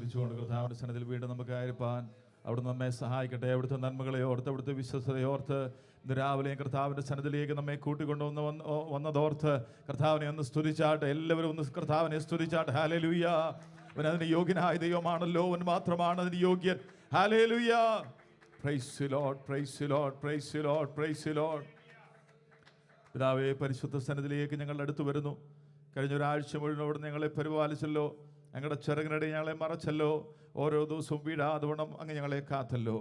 ചിരിച്ചുകൊണ്ട് കർത്താവിൻ്റെ സന്നിധിയിൽ വീണ്ടും നമുക്ക് ആയിരിക്കാൻ അവിടുന്ന് നമ്മെ സഹായിക്കട്ടെ. അവിടുത്തെ നന്മകളെ ഓർത്ത്, അവിടുത്തെ വിശ്വസ്തതയെ ഓർത്ത്, ഇന്ന് രാവിലെയും കർത്താവിൻ്റെ സന്നിധിയിലേക്ക് നമ്മെ കൂട്ടിക്കൊണ്ടുവന്ന് വന്നതോർത്ത് കർത്താവിനെ ഒന്ന് സ്തുതിച്ചാട്ടെ. എല്ലാവരും ഒന്ന് കർത്താവിനെ സ്തുതിച്ചാട്ടെ. ഹല്ലേലൂയ. അവൻ അതിന് യോഗ്യനായ ദൈവമാണല്ലോ, അവൻ മാത്രമാണ് അതിന് യോഗ്യൻ. Hallelujah. Praise the Lord, praise the Lord, praise the Lord, praise the Lord. പിതാവേ, പരിശുദ്ധ സന്നിധിയിലേക്ക് ഞങ്ങളുടെ അടുത്ത് വരുന്നു. കഴിഞ്ഞ ഒരാഴ്ച മുഴുവൻ അവിടെ ഞങ്ങളെ പരിപാലിച്ചല്ലോ, ഞങ്ങളുടെ ചിറകിനിടെ ഞങ്ങളെ മറച്ചല്ലോ. ഓരോ ദിവസവും വീഴാതെ വണ്ണം അങ്ങ് ഞങ്ങളെ കാത്തല്ലോ.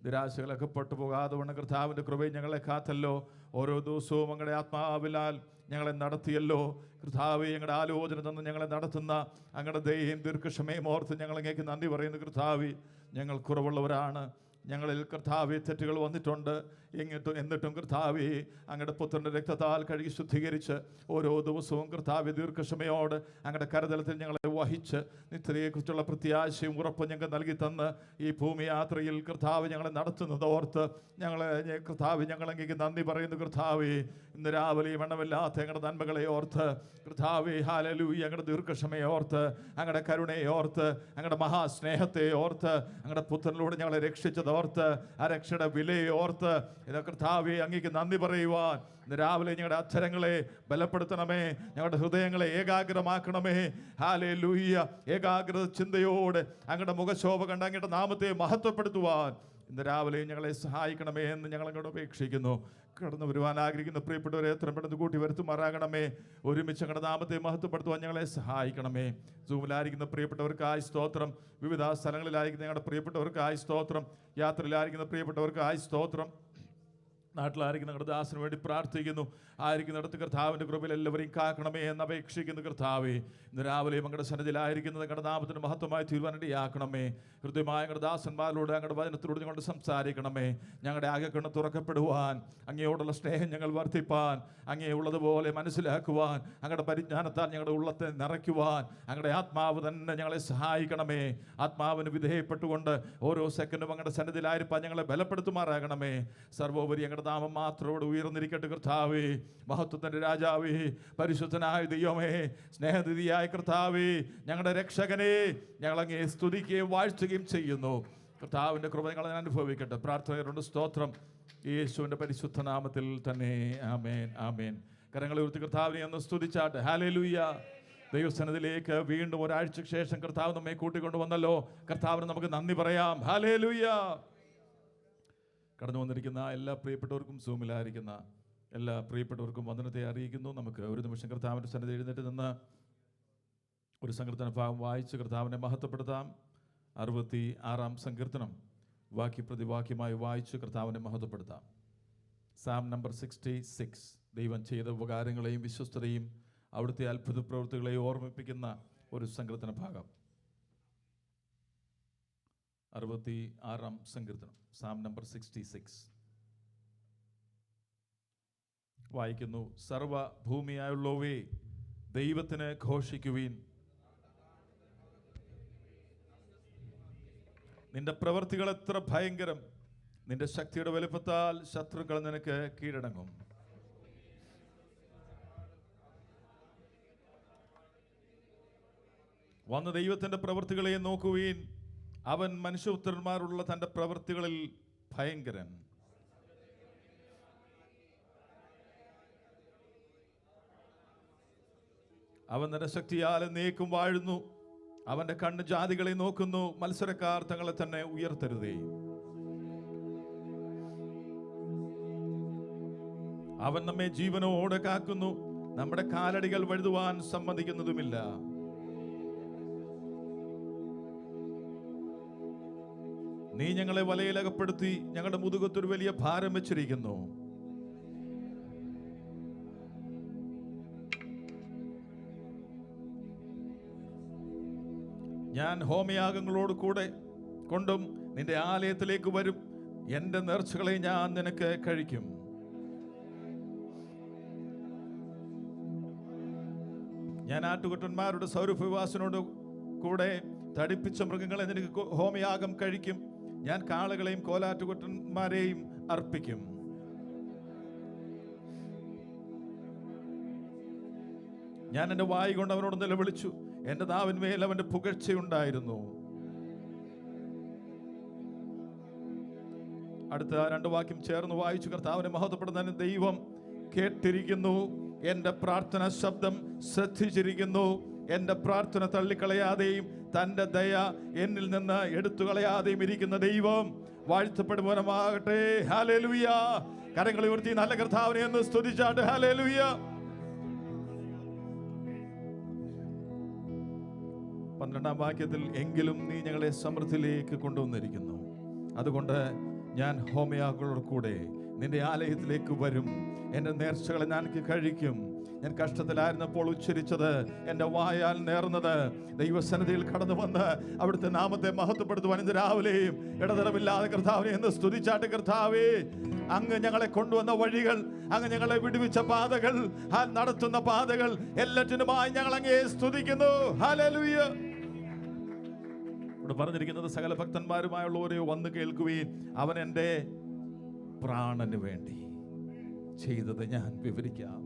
നിരാശകളൊക്കെ പെട്ടുപോകാതെ വണ്ണം കർത്താവിൻ്റെ കൃപയും ഞങ്ങളെ കാത്തല്ലോ. ഓരോ ദിവസവും അങ്ങയുടെ ആത്മാവിലാൽ ഞങ്ങളെ നടത്തിയല്ലോ. കർത്താവേ, ഞങ്ങളുടെ ആലോചന തന്ന് ഞങ്ങളെ നടത്തുന്ന അങ്ങയുടെ ദയയും ദീർഘക്ഷമയും ഓർത്ത് ഞങ്ങൾ അങ്ങേക്ക് നന്ദി പറയുന്നു. കർത്താവേ, ഞങ്ങൾ കുറവുള്ളവരാണ്, ഞങ്ങളിൽ കർത്താവേ തെറ്റുകൾ വന്നിട്ടുണ്ട്. എന്നിട്ടും കർത്താവേ, അങ്ങയുടെ പുത്രൻ്റെ രക്തത്താൽ കഴുകി ശുദ്ധീകരിച്ച് ഓരോ ദിവസവും കർത്താവേ ദീർഘക്ഷമയോട് അങ്ങയുടെ കരുതലത്തിൽ ഞങ്ങളെ വഹിച്ച് നിത്യതയെക്കുറിച്ചുള്ള പ്രത്യാശയും ഉറപ്പും ഞങ്ങൾക്ക് നൽകി തന്ന് ഈ ഭൂമി യാത്രയിൽ കർത്താവ് ഞങ്ങളെ നടത്തുന്നത് ഓർത്ത് കർത്താവ് ഞങ്ങളങ്ങേക്ക് നന്ദി പറയുന്നു. കർത്താവേ, ഇന്ന് രാവിലെ വണ്ണമില്ലാത്ത ഞങ്ങളുടെ നന്മകളെ ഓർത്ത് കർത്താവേ, ഹല്ലേലൂയ, ഞങ്ങളുടെ ദീർഘക്ഷമയെ ഓർത്ത്, അങ്ങയുടെ കരുണയെ ഓർത്ത്, അങ്ങയുടെ മഹാസ്നേഹത്തെ ഓർത്ത്, അങ്ങയുടെ പുത്രനിലൂടെ ഞങ്ങളെ രക്ഷിച്ചത് ഓർത്ത്, ആ രക്ഷയുടെ വിലയെ ഓർത്ത് കർത്താവേ അങ്ങേക്ക് നന്ദി പറയുവാൻ ഇന്ന് രാവിലെ ഞങ്ങളുടെ അക്ഷരങ്ങളെ ബലപ്പെടുത്തണമേ, ഞങ്ങളുടെ ഹൃദയങ്ങളെ ഏകാഗ്രമാക്കണമേ. ഹല്ലേലൂയ. ഏകാഗ്രത ചിന്തയോടെ അങ്ങയുടെ മുഖശോഭ കണ്ട് അങ്ങയുടെ നാമത്തെ മഹത്വപ്പെടുത്തുവാൻ ഇന്ന് രാവിലെ ഞങ്ങളെ സഹായിക്കണമേ എന്ന് ഞങ്ങൾ അങ്ങോട്ട് അപേക്ഷിക്കുന്നു. കടന്നു വരുവാൻ ആഗ്രഹിക്കുന്ന പ്രിയപ്പെട്ടവരെ എത്രയും പെട്ടെന്ന് കൂട്ടി വരുത്തുമാറാകണമേ. ഒരുമിച്ച് ഞങ്ങളുടെ നാമത്തെ മഹത്വപ്പെടുത്തുവാൻ ഞങ്ങളെ സഹായിക്കണമേ. സൂമിലായിരിക്കുന്ന പ്രിയപ്പെട്ടവർക്കായി സ്തോത്രം. വിവിധ സ്ഥലങ്ങളിലായിരിക്കുന്ന ഞങ്ങളുടെ പ്രിയപ്പെട്ടവർക്കായി സ്തോത്രം. യാത്രയിലായിരിക്കുന്ന പ്രിയപ്പെട്ടവർക്കായി സ്തോത്രം. നാട്ടിലായിരിക്കുന്ന ഞങ്ങളുടെ ദാസന് വേണ്ടി പ്രാർത്ഥിക്കുന്നു. ആയിരിക്കുന്നിടത്ത് കർത്താവിൻ്റെ കൃപയിൽ എല്ലാവരെയും കാക്കണമേ എന്ന് അപേക്ഷിക്കുന്നു. കർത്താവേ, ഇന്ന് രാവിലെ ഞങ്ങളുടെ സന്നിധിയിലായിരിക്കുന്നത് ഞങ്ങളുടെ നാമത്തിന് മഹത്വമായി തീരുവാനിടയാക്കണമേ. ഹൃദ്യമായ ഞങ്ങളുടെ ദാസന്മാരിലൂടെ ഞങ്ങളുടെ വചനത്തിലൂടെ ഞങ്ങളുടെ സംസാരിക്കണമേ. ഞങ്ങളുടെ ആകെക്കണ്ണ് തുറക്കപ്പെടുവാൻ, അങ്ങയോടുള്ള സ്നേഹം ഞങ്ങൾ വർദ്ധിപ്പാൻ, അങ്ങയെ ഉള്ളതുപോലെ മനസ്സിലാക്കുവാൻ, അങ്ങയുടെ പരിജ്ഞാനത്താൽ ഞങ്ങളുടെ ഉള്ളത്തെ നിറയ്ക്കുവാൻ അങ്ങയുടെ ആത്മാവ് തന്നെ ഞങ്ങളെ സഹായിക്കണമേ. ആത്മാവിന് വിധേയപ്പെട്ടുകൊണ്ട് ഓരോ സെക്കൻഡും അങ്ങയുടെ സന്നിധിയിലായിരിക്കാൻ ഞങ്ങളെ ബലപ്പെടുത്തുമാറാകണമേ. സർവോപരി അങ്ങയുടെ നാമം മാത്രമോട് ഉയർന്നിരിക്കട്ടെ. കർത്താവേ, മഹത്വത്തിൻ്റെ രാജാവേ, പരിശുദ്ധനായ ദൈവമേ, സ്നേഹനിധിയായ കർത്താവേ, ഞങ്ങളുടെ രക്ഷകനെ ഞങ്ങളങ്ങേ സ്തുതിക്കുകയും വാഴ്ത്തുകയും ചെയ്യുന്നു. കർത്താവിൻ്റെ കൃപ ഞങ്ങളെ അനുഭവിക്കട്ടെ. പ്രാർത്ഥനകളുണ്ട്. സ്തോത്രം യേശുവിൻ്റെ പരിശുദ്ധ നാമത്തിൽ തന്നെ. ആമേൻ, ആമേൻ. കരങ്ങളെ ഉയർത്തി കർത്താവിനെ ഒന്ന് സ്തുതിച്ചാട്ടെ. ഹല്ലേലൂയ. ദൈവസന്നിധിയിലേക്ക് വീണ്ടും ഒരാഴ്ചയ്ക്ക് ശേഷം കർത്താവ് നമ്മെ കൂട്ടിക്കൊണ്ടുവന്നല്ലോ. കർത്താവിന് നമുക്ക് നന്ദി പറയാം. ഹല്ലേലൂയ. കടന്നു വന്നിരിക്കുന്ന എല്ലാ പ്രിയപ്പെട്ടവർക്കും, സൂമിലായിരിക്കുന്ന എല്ലാ പ്രിയപ്പെട്ടവർക്കും വന്ദനത്തെ അറിയിക്കുന്നു. നമുക്ക് ഒരു നിമിഷം കർത്താവിൻ്റെ സന്നിധി എഴുന്നേറ്റ് നിന്ന് ഒരു സങ്കീർത്തന ഭാഗം വായിച്ച് കർത്താവിനെ മഹത്വപ്പെടുത്താം. 66 സങ്കീർത്തനം വാക്യപ്രതിവാക്യമായി വായിച്ച് കർത്താവിനെ മഹത്വപ്പെടുത്താം. Psalm number 66. ദൈവം ചെയ്ത ഉപകാരങ്ങളെയും വിശ്വസ്തതയും അവിടുത്തെ അത്ഭുത പ്രവൃത്തികളെയും ഓർമ്മിപ്പിക്കുന്ന ഒരു സങ്കീർത്തന ഭാഗം. 66 സങ്കീർത്തനം, സാം നമ്പർ 66 വായിക്കുന്നു. സർവഭൂമിയായുള്ളവേ, ദൈവത്തിന് ഘോഷിക്കുവീൻ. നിന്റെ പ്രവൃത്തികൾ എത്ര ഭയങ്കരം! നിന്റെ ശക്തിയുടെ വലുപ്പത്താൽ ശത്രുക്കൾ നിനക്ക് കീഴടങ്ങും. വന്ന് ദൈവത്തിൻ്റെ പ്രവൃത്തികളെ നോക്കുവീൻ. അവൻ മനുഷ്യപുത്രന്മാരുള്ള തൻ്റെ പ്രവൃത്തികളിൽ ഭയങ്കരൻ. അവൻ നിരശക്തിയാൽ എന്നേക്കും വാഴുന്നു. അവൻ്റെ കണ്ണ് ജാതികളെ നോക്കുന്നു. മത്സരക്കാർ തങ്ങളെ തന്നെ ഉയർത്തരുതേ. അവൻ നമ്മെ ജീവനോടെ കാക്കുന്നു. നമ്മുടെ കാലടികൾ വഴുതുവാൻ സമ്മതിക്കുന്നതുമില്ല. നീ ഞങ്ങളെ വലയിലകപ്പെടുത്തി ഞങ്ങളുടെ മുതുകത്തൊരു വലിയ ഭാരം വെച്ചിരിക്കുന്നു. ഞാൻ ഹോമയാഗങ്ങളോട് കൂടെ കൊണ്ടും നിന്റെ ആലയത്തിലേക്ക് വരും. എൻ്റെ നേർച്ചകളെ ഞാൻ നിനക്ക് കഴിക്കും. ഞാൻ ആട്ടുകുട്ടന്മാരുടെ സൗരഭ്യവാസനോട് കൂടെ തടിപ്പിച്ച മൃഗങ്ങളെ നിനക്ക് ഹോമയാഗം കഴിക്കും. ഞാൻ കാളകളെയും കോലാറ്റുകുട്ടന്മാരെയും അർപ്പിക്കും. ഞാൻ എൻ്റെ വായി കൊണ്ട് അവനോട് നിലവിളിച്ചു. എൻ്റെ നാവിന്മേൽ അവൻ്റെ പുകഴ്ചയുണ്ടായിരുന്നു. അടുത്ത 2 വാക്യം ചേർന്ന് വായിച്ചു. കർത്താവിനെ മഹത്വപ്പെടുന്ന ദൈവം കേട്ടിരിക്കുന്നു, എൻ്റെ പ്രാർത്ഥന ശബ്ദം ശ്രദ്ധിച്ചിരിക്കുന്നു. എൻ്റെ പ്രാർത്ഥന തള്ളിക്കളയാതെയും തൻ്റെ ദയ എന്നിൽ നിന്ന് എടുത്തു കളയാതെയും ഇരിക്കുന്ന ദൈവം വാഴ്ത്തപ്പെടുവാനാകട്ടെ. ഹല്ലേലൂയ. കരങ്ങൾ ഉയർത്തി നല്ല കർത്താവിനെ ഒന്ന് സ്തുതിച്ചാട്ട്. ഹല്ലേലൂയ. 12 വാക്യത്തിൽ എങ്കിലും നീ ഞങ്ങളെ സമൃദ്ധിയിലേക്ക് കൊണ്ടുവന്നിരിക്കുന്നു, അതുകൊണ്ട് ഞാൻ ഹോമയാഗങ്ങളോട് കൂടെ നിന്റെ ആലയത്തിലേക്ക് വരും, എൻ്റെ നേർച്ചകളെ ഞാൻ കഴിക്കും. ഞാൻ കഷ്ടത്തിലായിരുന്നപ്പോൾ ഉച്ചരിച്ചത്, എൻ്റെ വായാൽ നേർന്നത്, ദൈവസന്നിധിയിൽ കടന്നു വന്ന് അവിടുത്തെ നാമത്തെ മഹത്വപ്പെടുത്തുവാൻ ഇന്ന് രാവിലെയും ഇടതടവില്ലാതെ കർത്താവിനെ എന്ന് സ്തുതിച്ചാട്ട്. കർത്താവേ, അങ്ങ് ഞങ്ങളെ കൊണ്ടുവന്ന വഴികൾ, അങ്ങ് ഞങ്ങളെ വിടുവിച്ച പാതകൾ, നടത്തുന്ന പാതകൾ എല്ലാറ്റിനുമായി ഞങ്ങൾ അങ്ങേ സ്തുതിക്കുന്നു. ഹല്ലേലൂയ. ഇവിടെ പറഞ്ഞിരിക്കുന്നത്, സകല ഭക്തന്മാരുമായുള്ളവരെ വന്ന് കേൾക്കുവീൻ, അവൻ എൻ്റെ പ്രാണന് വേണ്ടി ചെയ്തത് ഞാൻ വിവരിക്കാം.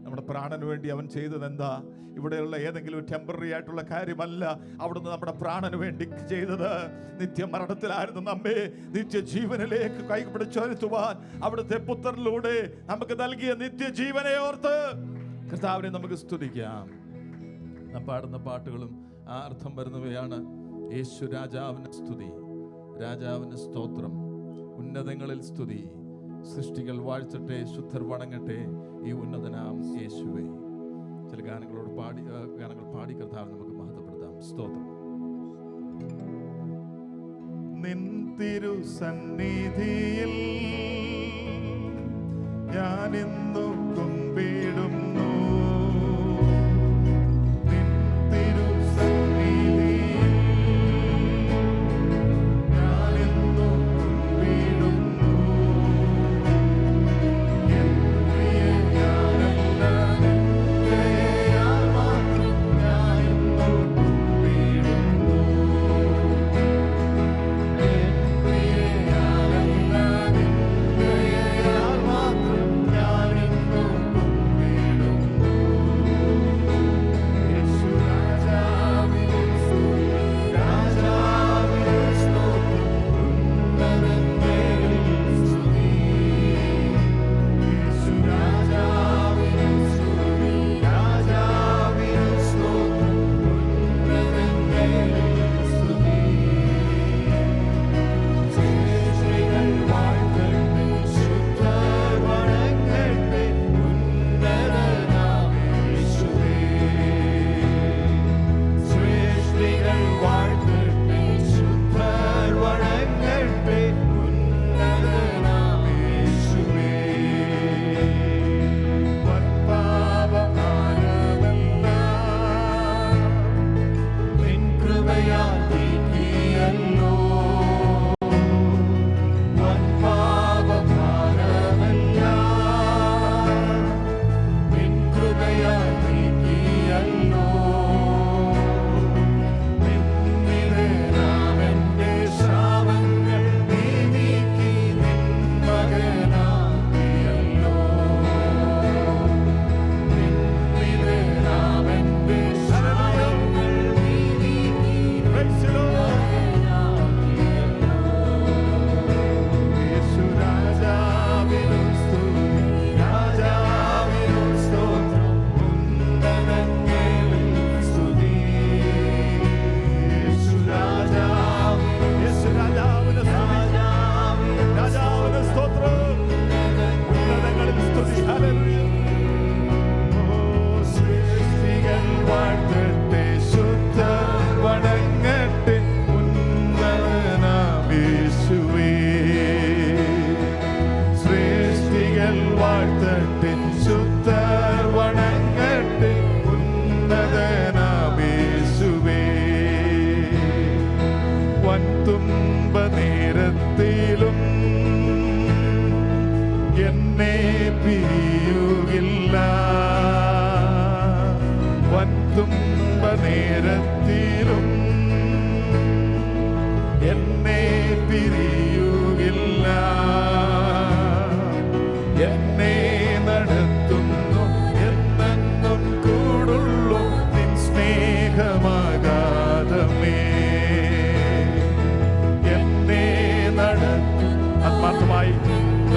നമ്മുടെ പ്രാണന് വേണ്ടി അവൻ ചെയ്തത് എന്താ? ഇവിടെയുള്ള ഏതെങ്കിലും ടെമ്പററി ആയിട്ടുള്ള കാര്യമല്ല. അവിടുന്ന് നമ്മുടെ പ്രാണന് വേണ്ടി ചെയ്തത്, നിത്യമരണത്തിലായിരുന്നു നമ്മെ നിത്യജീവനിലേക്ക് കൈപിടിച്ചുയർത്തുവാൻ അവിടുത്തെ പുത്രനിലൂടെ നമുക്ക് നൽകിയ നിത്യജീവനെ ഓർത്ത് കർത്താവിനെ നമുക്ക് സ്തുതിക്കാം. നാം പാടുന്ന പാട്ടുകളും ആ അർത്ഥം വരുന്നവയാണ്. യേശു രാജാവിന് സ്തുതി, രാജാവിന് സ്തോത്രം, ഉന്നതങ്ങളിൽ സ്തുതി, സൃഷ്ടികൾ വാഴ്ത്തട്ടെ, ശുദ്ധർ വണങ്ങട്ടെ ഈ ഉന്നതനാം യേശുവേ. ചില ഗാനങ്ങൾ പാടി കർത്താവ് നമുക്ക് മഹത്വപ്പെടുത്താം. സ്തോത്രം. നിൻ തിരുസന്നിധിയിൽ ഞാനിന്നു കുമ്പിടുന്നു, നിൻ തിരുസന്നിധിയിൽ ഞാനിന്നു കുമ്പിടുന്നു.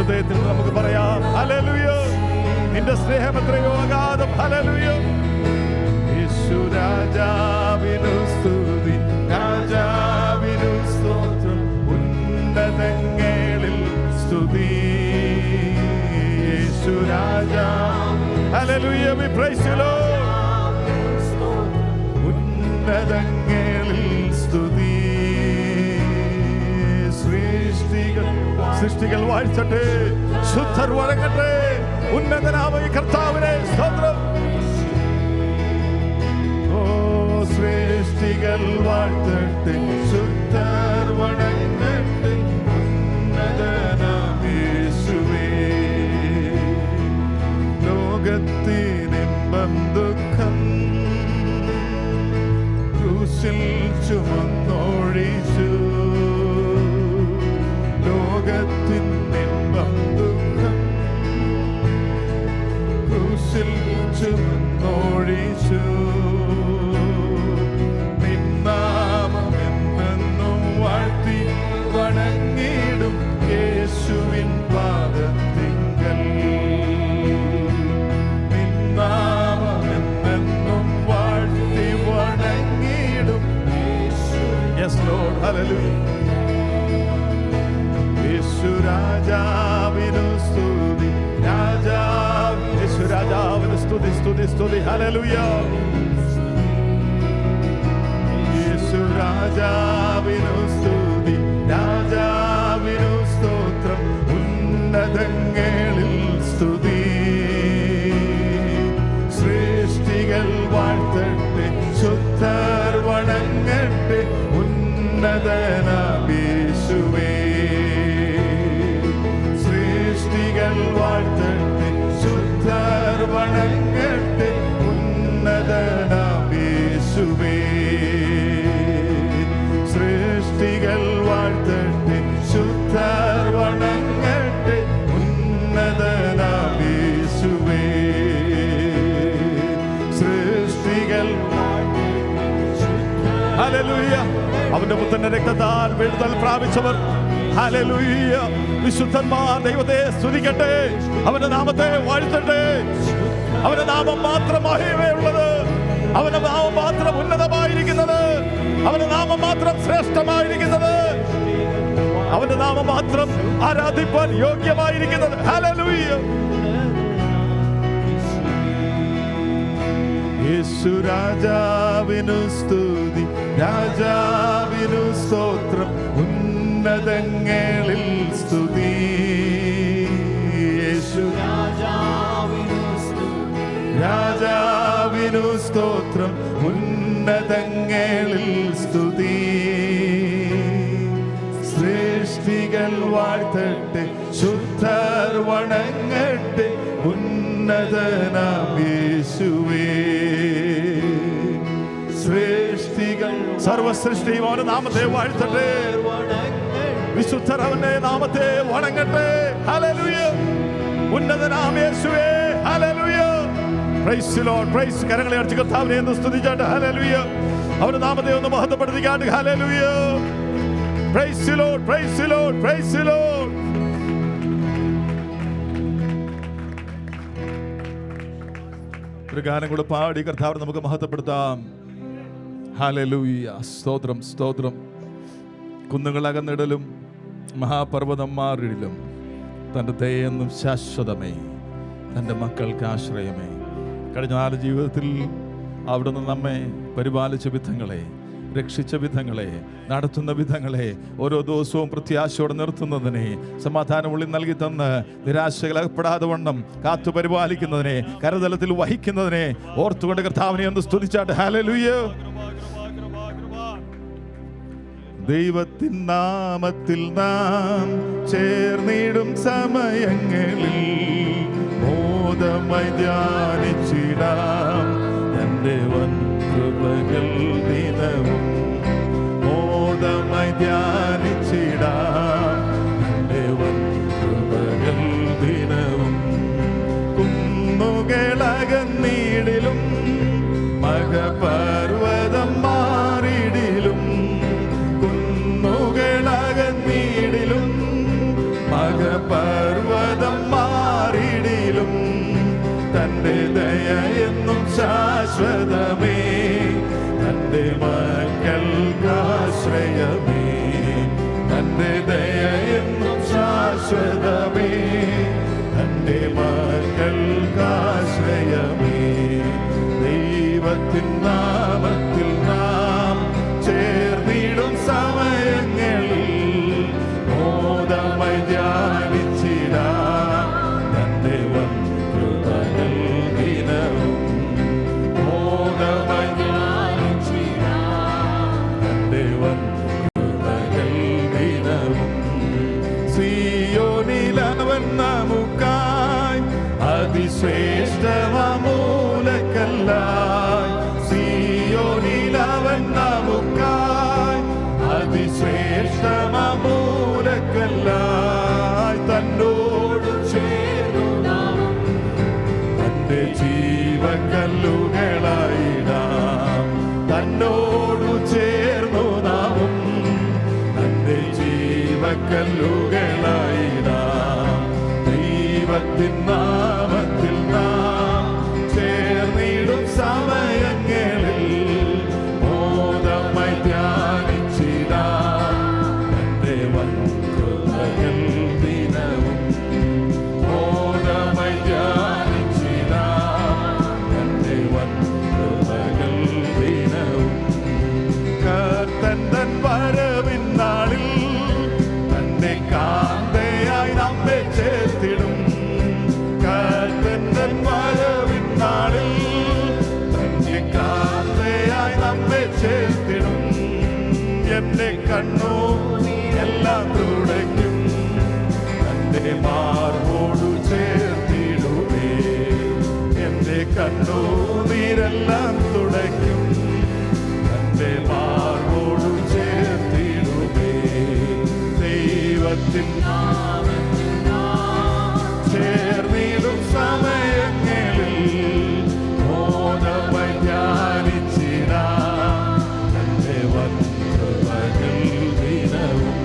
ഹൃദയത്തിൽ നമുക്ക് പറയാം ഹല്ലേലൂയ. നിന്റെ സ്നേഹം എത്രയോ അഗാധം. ഹല്ലേലൂയ. യേശു രാജാവിനു സ്തുതി, രാജാവിനു സ്തോത്രം, ഉന്നതങ്ങളിൽ സ്തുതി. യേശു രാജാ. ഹല്ലേലൂയ. We praise you Lord. ഉന്നതങ്ങളിൽ സ്തുതി. സൃഷ്ടികൾ വാഴ്ത്തട്ടെ, ശുദ്ധർ വണങ്ങട്ടെ, ഉന്നതനാമ കർത്താവിനെ സ്തോത്രം. ഓ സൃഷ്ടികൾ വാഴ്ത്തട്ടെ, ശുദ്ധർ വണങ്ങട്ടെ, ഉന്നതനാം യേശുവേ. ലോകത്തിനിമ്പം ദുഃഖം ക്രൂശിൽ ചുമന്നൊഴിച്ചു. ലോകത്തിനിമ്പം ദുഃഖം ക്രൂശിൽ ചുമന്നൊഴിച്ചു. നിന്നാമമെന്നും വാഴ്ത്തി വണങ്ങിടും യേശുവിൻ പാദത്തിങ്കൽ. നിന്നാമമെന്നും വാഴ്ത്തി വണങ്ങിടും. Yes Lord. Hallelujah. യേശു രാജാവിനു സ്തുതി, യേശു രാജാവിനു സ്തുതി, സ്തുതി, സ്തുതി. ഹല്ലേലൂയ. യേശു രാജാവിനു സ്തുതി, രാജാവിനു സ്തോത്രം, ഉന്നതങ്ങളിൽ സ്തുതി. സൃഷ്ടികൾ വാഴ്ത്തട്ടെ, ശുദ്ധർ വണങ്ങട്ടെ, ഉന്നതനാം യേശുവേ. സൃഷ്ടികൾ വാഴ്ത്തട്ടെ, ശുദ്ധർ വണങ്ങട്ടെ, ഉന്നതനാം യേശുവേ. സൃഷ്ടികൾ വാഴ്ത്തട്ടെ, ശുദ്ധർ വണങ്ങട്ടെ, ഉന്നതനാം യേശുവേ. സൃഷ്ടികൾ. ഹല്ലേലൂയ. അവന്റെ പുത്രന്റെ രക്തത്താൽ വിടുതൽ പ്രാപിച്ചവർ, ഹല്ലേലൂയ, വിശുദ്ധന്മാർ ദൈവത്തെ സ്തുതിക്കട്ടെ, അവന്റെ നാമത്തെ വാഴ്ത്തട്ടെ. അവന്റെ നാമം മാത്രം മഹിമയുള്ളത്, അവന്റെ നാമം മാത്രം ഉന്നതമായിരിക്കുന്നത്, അവന്റെ നാമം മാത്രം ശ്രേഷ്ഠമായിരിക്കുന്നത്, അവന്റെ നാമം മാത്രം ആരാധിപ്പാൻ യോഗ്യമായിരിക്കുന്നത്. ഹല്ലേലൂയ. യേശു രാജാവിനു സ്തുതി, രാജാവിനു സ്തോത്രം, ഉന്നതങ്ങളിൽ സ്തുതി. യേശു രാജാവിനു സ്തോത്രം, ഉന്നതങ്ങളിൽ സ്തുതി. സൃഷ്ടികൾ വാഴ്ത്തട്ടെ, ശുദ്ധർ വണങ്ങട്ടെ, ഉന്നതനാം യേശുവേ. സൃഷ്ടികൾ, സർവസൃഷ്ടിയും അവന്റെ നാമത്തെ വാഴ്ത്തട്ടെ, വിശുദ്ധർ അവന്റെ നാമത്തെ വണങ്ങട്ടെ. ഹല്ലേലൂയ. ഉന്നതനാം യേശുവേ. ഹല്ലേലൂയ. Praise the Lord. പ്രൈസ്. കരങ്ങളെ അടിച്ച് കർത്താവിനെ ഒന്ന് സ്തുതിച്ചാട്ട്. ഹല്ലേലൂയ. അവന്റെ നാമത്തെ ഒന്ന് മഹത്വപ്പെടുത്തിക്കാട്ട്. ഹല്ലേലൂയ. Praise the Lord. Praise the Lord. Praise the Lord. ഒരു ഗാനം കൂടെ പാടി കർത്താവിനെ നമുക്ക് മഹത്വപ്പെടുത്താം. ഹല്ലേലൂയ. സ്തോത്രം, സ്തോത്രം. കുന്നുകളകന്നിടലും മഹാപർവ്വതം മാറിടിലും തൻ്റെ ദയെന്നും ശാശ്വതമേ, തൻ്റെ മക്കൾക്ക് ആശ്രയമേ. കഴിഞ്ഞ 4 ജീവിതത്തിൽ അവിടുന്ന് നമ്മെ പരിപാലിച്ച വിധങ്ങളെ, രക്ഷിച്ച വിധങ്ങളെ, നടത്തുന്ന വിധങ്ങളെ, ഓരോ ദിവസവും പ്രത്യാശയോടെ നിർത്തുന്നതിനെ, സമാധാനം ഉള്ളിൽ നൽകി തന്ന് നിരാശകളപ്പെടാതെ വണ്ണം കാത്തു പരിപാലിക്കുന്നതിനെ, കരതലത്തിൽ വഹിക്കുന്നതിനെ ഓർത്തുകൊണ്ട് കർത്താവിനെ ഒന്ന് സ്തുതിച്ചാട്ട്. ഹല്ലേലൂയ. ദൈവത്തിൻ നാമത്തിൽ നാം ചേർന്നിടും സമയങ്ങളിൽ മോദമായി ധ്യാനിച്ചിടാം തന്റെ വൻ കൃപകൾ ദിനവും. മോദമായി ധ്യാനിച്ചിടാം തന്റെ വൻ കൃപകൾ ദിനവും. കുന്നുകളകന്നിടിലും മകപർവ്വതം മാറിടിലും, കുന്നുകളകന്നിടിലും മകപർവ്വതം ശാശ്വതമേ, തന്റെ മക്കൾക്കാശ്രയമേ, തന്റെ ദയയെന്നും ശാശ്വതമേ, തന്റെ മക്കൾക്കാശ്രയമേ. ദൈവത്തിൻ നാമത്തിൽ നാം ചേർന്നിടും സമയങ്ങളിൽ മോദമായി ധ്യാനിച്ചിടാം തന്റെ വൻകൃപകൾ ദിനവും. മോദമായി ധ്യാനിച്ചിടാം തന്റെ വൻകൃപകൾ ദിനവും. സിയോനിലവൻ നമുക്കായി അതിശ്രേഷ്ഠമൂലക്കല്ലായി, സിയോനിലവൻ നമുക്കായി അതിശ്രേഷ്ഠമൂലക്കല്ലായി, തന്നോട് ചേർന്നു നാം തന്റെ ജീവക്കല്ലുകളായിടാം. തന്നോടു ചേർന്നു നാമും തന്റെ ജീവക്കല്ലുകളായിടാം. ദൈവത്തിൻ നാമത്തിൽ നാം ചേർന്നിടും സമയങ്ങളിൽ മോദമായി ധ്യാനിച്ചിടാം തന്റെ വൻകൃപകൾ ദിനവും. മോദമായി ധ്യാനിച്ചിടാം തന്റെ വൻകൃപകൾ ദിനവും. കർത്തൻ തൻ വരവിൻ നാളിൽ തന്റെ കാന്തയായി നമ്മെ ചേർത്തിടും. കർത്തൻ തൻ വരവിൻ നാളിൽ തന്റെ കാന്തയായി നമ്മെ ചേർത്തിടും. എന്നെ കണ്ണു എല്ലാം തുടയ്ക്കും, തന്റെ മാർവോടു ചേർത്തിടുമേ. എന്റെ കണ്ണു നീരെല്ലാം തുടയ്ക്കും, തന്റെ മാർവോടു ചേർത്തിടുമേ. ദൈവത്തിൻ നാമത്തിൽ നാം ചേർന്നിടും സമയങ്ങളിൽ മോദമായി ധ്യാനിച്ചിടാം തന്റെ വൻകൃപകൾ ദിനവും.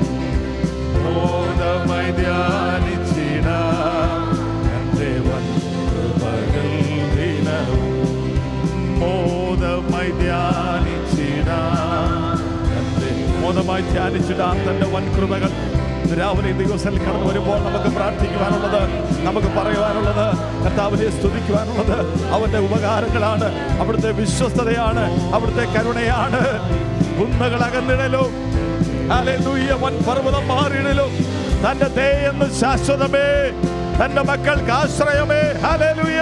മോദമായി ധ്യാനിച്ചിടാം തന്റെ വൻകൃപകൾ ദിനവും. മോദമായി ധ്യാനിച്ചിടാം തന്റെ വൻകൃപകൾ. രാവിലെ ദിവസത്തിൽ കടന്നു വരുമ്പോൾ നമുക്ക് പ്രാർത്ഥിക്കുവാനുള്ളത്, നമുക്ക് പറയുവാനുള്ളത്, കർത്താവിനെ സ്തുതിക്കുവാനുള്ളത് അവന്റെ ഉപകാരങ്ങളാണ്, അവിടുത്തെ വിശ്വസ്തതയാണ്, അവിടുത്തെ കരുണയാണ്. കുന്നുകൾ അകന്നിടലും ഹല്ലേലൂയ, വൻപർവ്വതം മാറിയിടലും തന്റെ ദയയെന്ന് ശാശ്വതമേ, തന്റെ മക്കൾക്ക് ആശ്രയമേ. Hallelujah.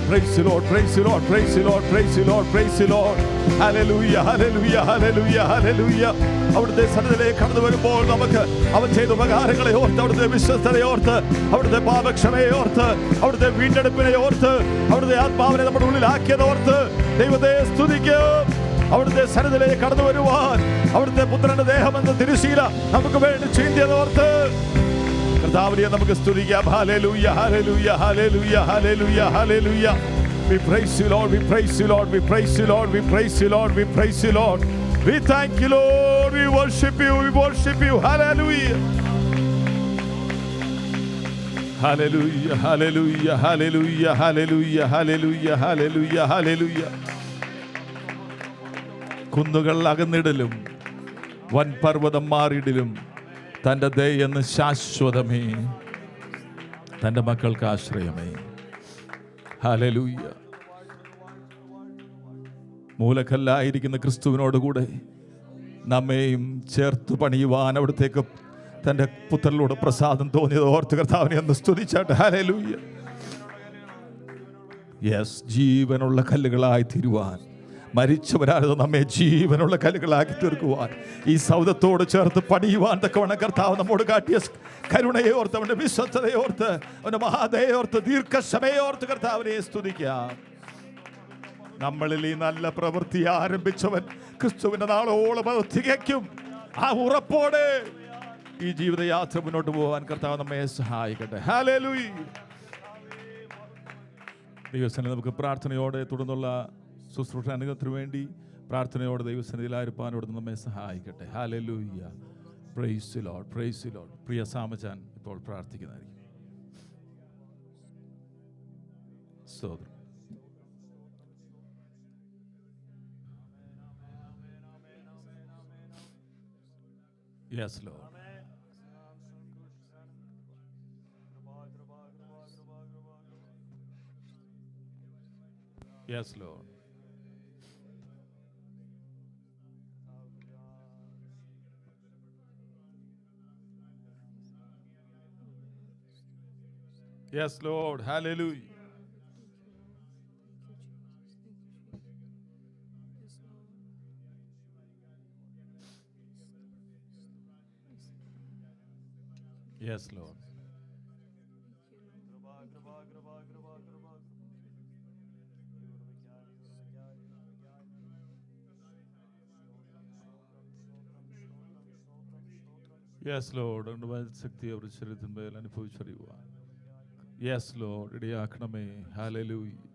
Praise the Lord, praise the Lord, praise the Lord, praise the Lord, praise the Lord. Hallelujah, hallelujah, hallelujah, hallelujah. അവിടുത്തെ സന്നിധിയിലേക്ക് കടന്നു വരുമ്പോൾ നമുക്ക് അവൻ ചെയ്ത ഉപകാരങ്ങളെ ഓർത്ത്, അവിടുത്തെ വിശ്വസ്തതയെ ഓർത്ത്, അവിടുത്തെ പാപക്ഷമയെ ഓർത്ത്, അവിടുത്തെ വീണ്ടെടുപ്പിനെ ഓർത്ത്, അവിടുത്തെ ആത്മാവിനെ നമ്മുടെ ഉള്ളിലാക്കിയത് ഓർത്ത് ദൈവത്തെ സ്തുതിക്കും. അവിടുത്തെ സന്നിധിയിലേക്ക് കടന്നു വരുവാൻ അവിടുത്തെ പുത്രന്റെ ദേഹമെന്ന തിരുശീല നമുക്ക് വേണ്ടി ചീന്തിയത് ഓർത്ത് കർത്താവിനെ നമുക്ക് സ്തുതിക്കാം. Hallelujah, hallelujah, hallelujah, hallelujah, hallelujah. We praise you, Lord. We praise you, Lord. We praise you, Lord. We praise you, Lord. We praise you, Lord. We thank you, Lord. We worship you. We worship you. Hallelujah. Hallelujah. Hallelujah. Hallelujah. Hallelujah. Hallelujah. Hallelujah. Hallelujah. കുന്നുകൾ അകന്നിടലും വൻപർവ്വതം മാറിയിടലും തന്റെ ദയെന്ന് ശാശ്വതമേ, തന്റെ മക്കൾക്ക് ആശ്രയമേ. Hallelujah. മൂലക്കല്ലായിരിക്കുന്ന ക്രിസ്തുവിനോടുകൂടെ നമ്മെയും ചേർത്ത് പണിയുവാൻ അവിടത്തേക്ക് തന്റെ പുത്രനിലൂടെ പ്രസാദം തോന്നിയത് ഓർത്ത് കർത്താവിനെ ഒന്ന് സ്തുതിച്ചാട്ടെ. ഹല്ലേലൂയ. യെസ്, ജീവനുള്ള കല്ലുകളായി തീരുവാൻ, മരിച്ചവരായത് നമ്മെ ജീവനുള്ള കല്ലുകളാക്കി തീർക്കുവാൻ, ഈ സൗദത്തോട് ചേർത്ത് പണിയുവാൻ തക്കവണ്ണം കർത്താവ് നമ്മോട് കാട്ടിയ കരുണയെ ഓർത്ത്, അവന്റെ വിശ്വസ്തതയെ ഓർത്ത്, അവന്റെ മഹാദയെ ഓർത്ത്, ദീർഘക്ഷമയെ ഓർത്ത് കർത്താവിനെ സ്തുതിക്കാം. നമ്മളിൽ ഈ നല്ല പ്രവൃത്തി ആരംഭിച്ചവൻ ക്രിസ്തുവിന്റെ നാളോളം അത് തികയ്ക്കും. ആ ഉറപ്പോടെ ഈ ജീവിതയാത്ര മുന്നോട്ട് പോകാൻ കർത്താവ് നമ്മെ സഹായിക്കട്ടെ. ഹല്ലേലൂയ. ദൈവസന്നിധിയിൽ നമുക്ക് പ്രാർത്ഥനയോടെ തുടർന്നുള്ള ശുശ്രൂഷ അനുഗ്രഹത്തിന് വേണ്ടി പ്രാർത്ഥനയോടെ ദൈവസന്നിധിയിലായിരിക്കാൻ അവിടുന്ന് നമ്മെ സഹായിക്കട്ടെ. ഹല്ലേലൂയ. Praise the Lord, praise the Lord. പ്രിയ സാമചാൻ ഇപ്പോൾ പ്രാർത്ഥിക്കുന്നതായിരിക്കും. സ്തോത്രം. Yes, Lord. Yes, Lord. Yes, Lord. Hallelujah. Yes, Lord. Yes, Lord. And Shakti our ശരീരത്തിന്മേൽ അനുഭവിച്ചറിയുവാൻ. Yes, Lord. ഇടയാക്കണമേ. Hallelujah.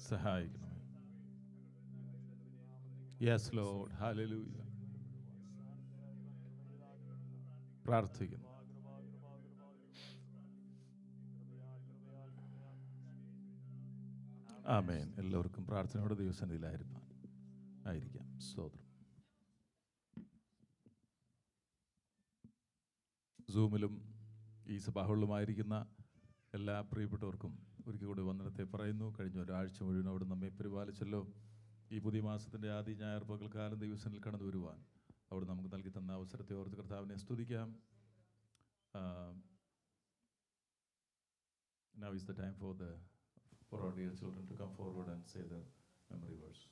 സഹായിക്കണമേ. Yes, Lord. Hallelujah. പ്രാർത്ഥിക്കുന്നു. ആമേൻ. എല്ലാവർക്കും പ്രാർത്ഥനയോടെ ദൈവസന്നിധിയിലായിരിക്കാം. സ്തോത്രം. സൂമിലും ഈ സഭാഹുള്ളുമായിരിക്കുന്ന എല്ലാ പ്രിയപ്പെട്ടവർക്കും ഒരിക്കൽ കൂടി വന്ദനത്തെ പറയുന്നു. കഴിഞ്ഞ ഒരാഴ്ച മുഴുവൻ അവിടെ നമ്മെ പരിപാലിച്ചല്ലോ. ഈ പുതിയ മാസത്തിൻ്റെ ആദ്യ ഞായർ പകൽക്കാലം ദൈവസന്നിധിയിൽ കടന്നു വരുവാൻ അവിടെ നമുക്ക് നൽകി തന്ന അവസരത്തെ ഓർത്ത് കർത്താവിനെ സ്തുതിക്കാം. Now is the time for our dear children to come forward and say the memory verse.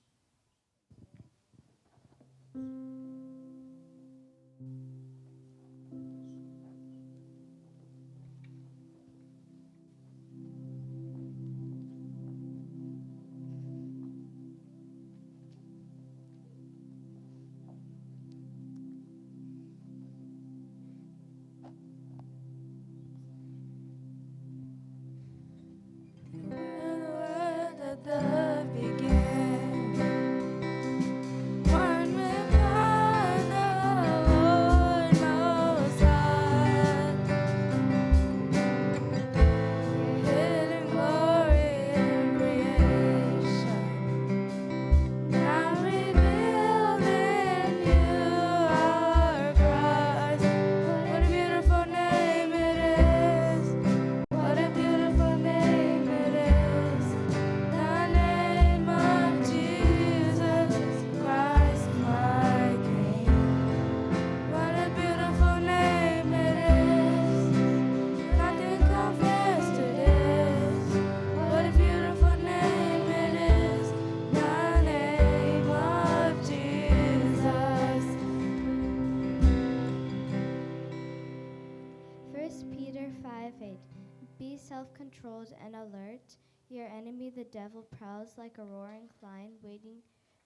Self-controlled and alert. Your enemy, the devil, prowls like a roaring lion, waiting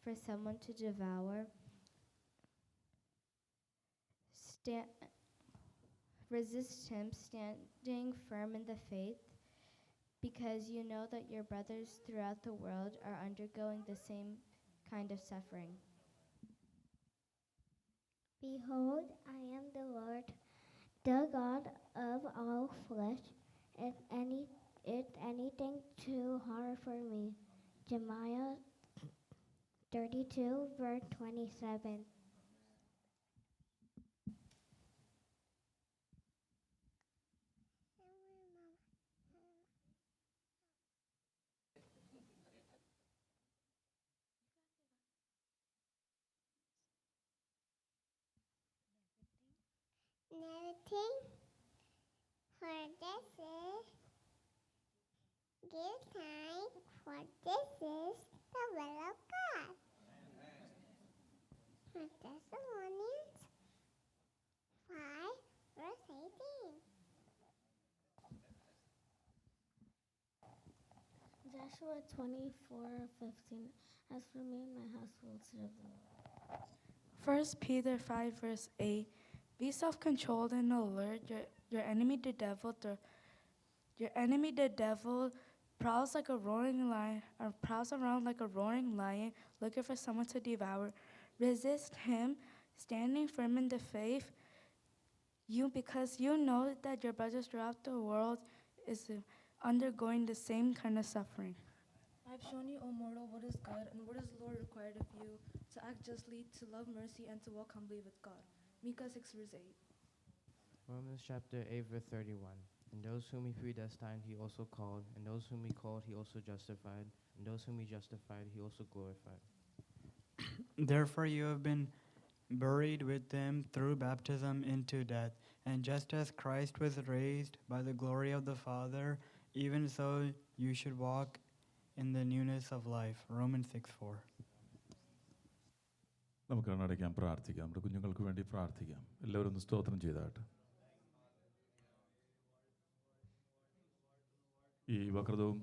for someone to devour. Resist him, standing firm in the faith, because you know that your brothers throughout the world are undergoing the same kind of suffering. Behold, I am the Lord, the God of all flesh. If anything too hard for me. Jeremiah 32, verse 27. Everything for this is give time, for this is the will of God. Thessalonians 5, verse 18. Joshua 24:15. As for me and my house will serve the Lord. 1 Peter 5, verse 8. Be self-controlled and alert. Your enemy, the devil, prowls like a roaring lion, or prowls around like a roaring lion, looking for someone to devour. Resist him, standing firm in the faith. Because you know that your brothers throughout the world is undergoing the same kind of suffering. My have shown you, O mortal, what is good, and what is the Lord required of you, to act justly, to love mercy, and to walk humbly with God. Micah 6 verse 8. Romans chapter 8, verse 31. And those whom he predestined, he also called. And those whom he called, he also justified. And those whom he justified, he also glorified. Therefore you have been buried with them through baptism into death, and just as Christ was raised by the glory of the Father, even so you should walk in the newness of life. Romans 6:4. നമുക്ക് കണ്ണടയ്ക്കാം, പ്രാർത്ഥിക്കാം. നമ്മുടെ കുഞ്ഞുങ്ങൾക്ക് വേണ്ടി പ്രാർത്ഥിക്കാം. എല്ലാവരും ഒന്ന് സ്തോത്രം ചെയ്താട്ട്. ഈ വക്രതവും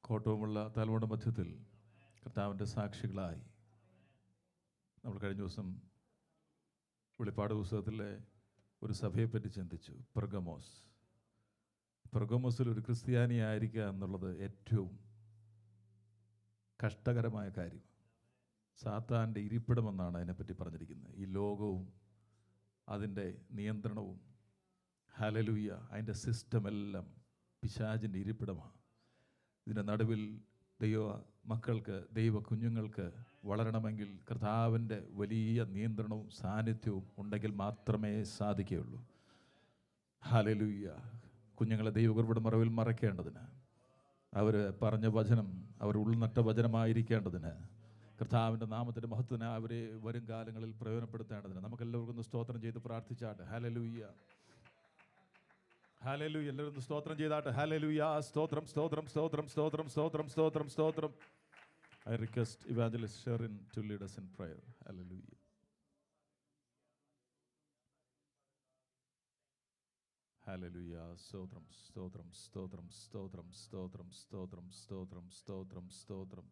കോട്ടവുമുള്ള തലമുറ മധ്യത്തിൽ കർത്താവിൻ്റെ സാക്ഷികളായി നമ്മൾ കഴിഞ്ഞ ദിവസം വെളിപ്പാട് പുസ്തകത്തിലെ ഒരു സഭയെപ്പറ്റി ചിന്തിച്ചു. പെർഗമോസിൽ ഒരു ക്രിസ്ത്യാനിയായിരിക്കുക എന്നുള്ളത് ഏറ്റവും കഷ്ടകരമായ കാര്യം. സാത്താൻ്റെ ഇരിപ്പിടമെന്നാണ് അതിനെപ്പറ്റി പറഞ്ഞിരിക്കുന്നത്. ഈ ലോകവും അതിൻ്റെ നിയന്ത്രണവും, ഹല്ലേലൂയ, അതിൻ്റെ സിസ്റ്റമെല്ലാം പിശാചിൻ്റെ ഇരിപ്പിടമാണ്. ഇതിൻ്റെ നടുവിൽ ദൈവ മക്കൾക്ക്, ദൈവ കുഞ്ഞുങ്ങൾക്ക് വളരണമെങ്കിൽ കർത്താവിൻ്റെ വലിയ നിയന്ത്രണവും സാന്നിധ്യവും ഉണ്ടെങ്കിൽ മാത്രമേ സാധിക്കുകയുള്ളൂ. ഹല്ലേലൂയ. കുഞ്ഞുങ്ങളെ ദൈവകൃപയുടെ മറവിൽ മറയ്ക്കേണ്ടതിന്, അവർ പറഞ്ഞ വചനം അവർ ഉൾനട്ട വചനമായിരിക്കേണ്ടതിന്, കർത്താവിൻ്റെ നാമത്തിൻ്റെ മഹത്വത്തിന് അവരെ വരും കാലങ്ങളിൽ പ്രയോജനപ്പെടുത്തേണ്ടതിന് നമുക്കെല്ലാവർക്കും ഒന്ന് സ്തോത്രം ചെയ്ത് പ്രാർത്ഥിച്ചാട്ടെ. Hallelujah, hallelujah. എല്ലാവരും ഒന്ന് സ്തോത്രം ചെയ്താട്ടെ. ഹല്ലേലൂയ. സ്തോത്രം, സ്തോത്രം, സ്തോത്രം, സ്തോത്രം, സ്തോത്രം, സ്തോത്രം, സ്തോത്രം. I request Evangelist Sherin to lead us in prayer. Hallelujah. Hallelujah. Stotram, stotram, stotram, stotram, stotram, stotram, stotram, stotram, stotram.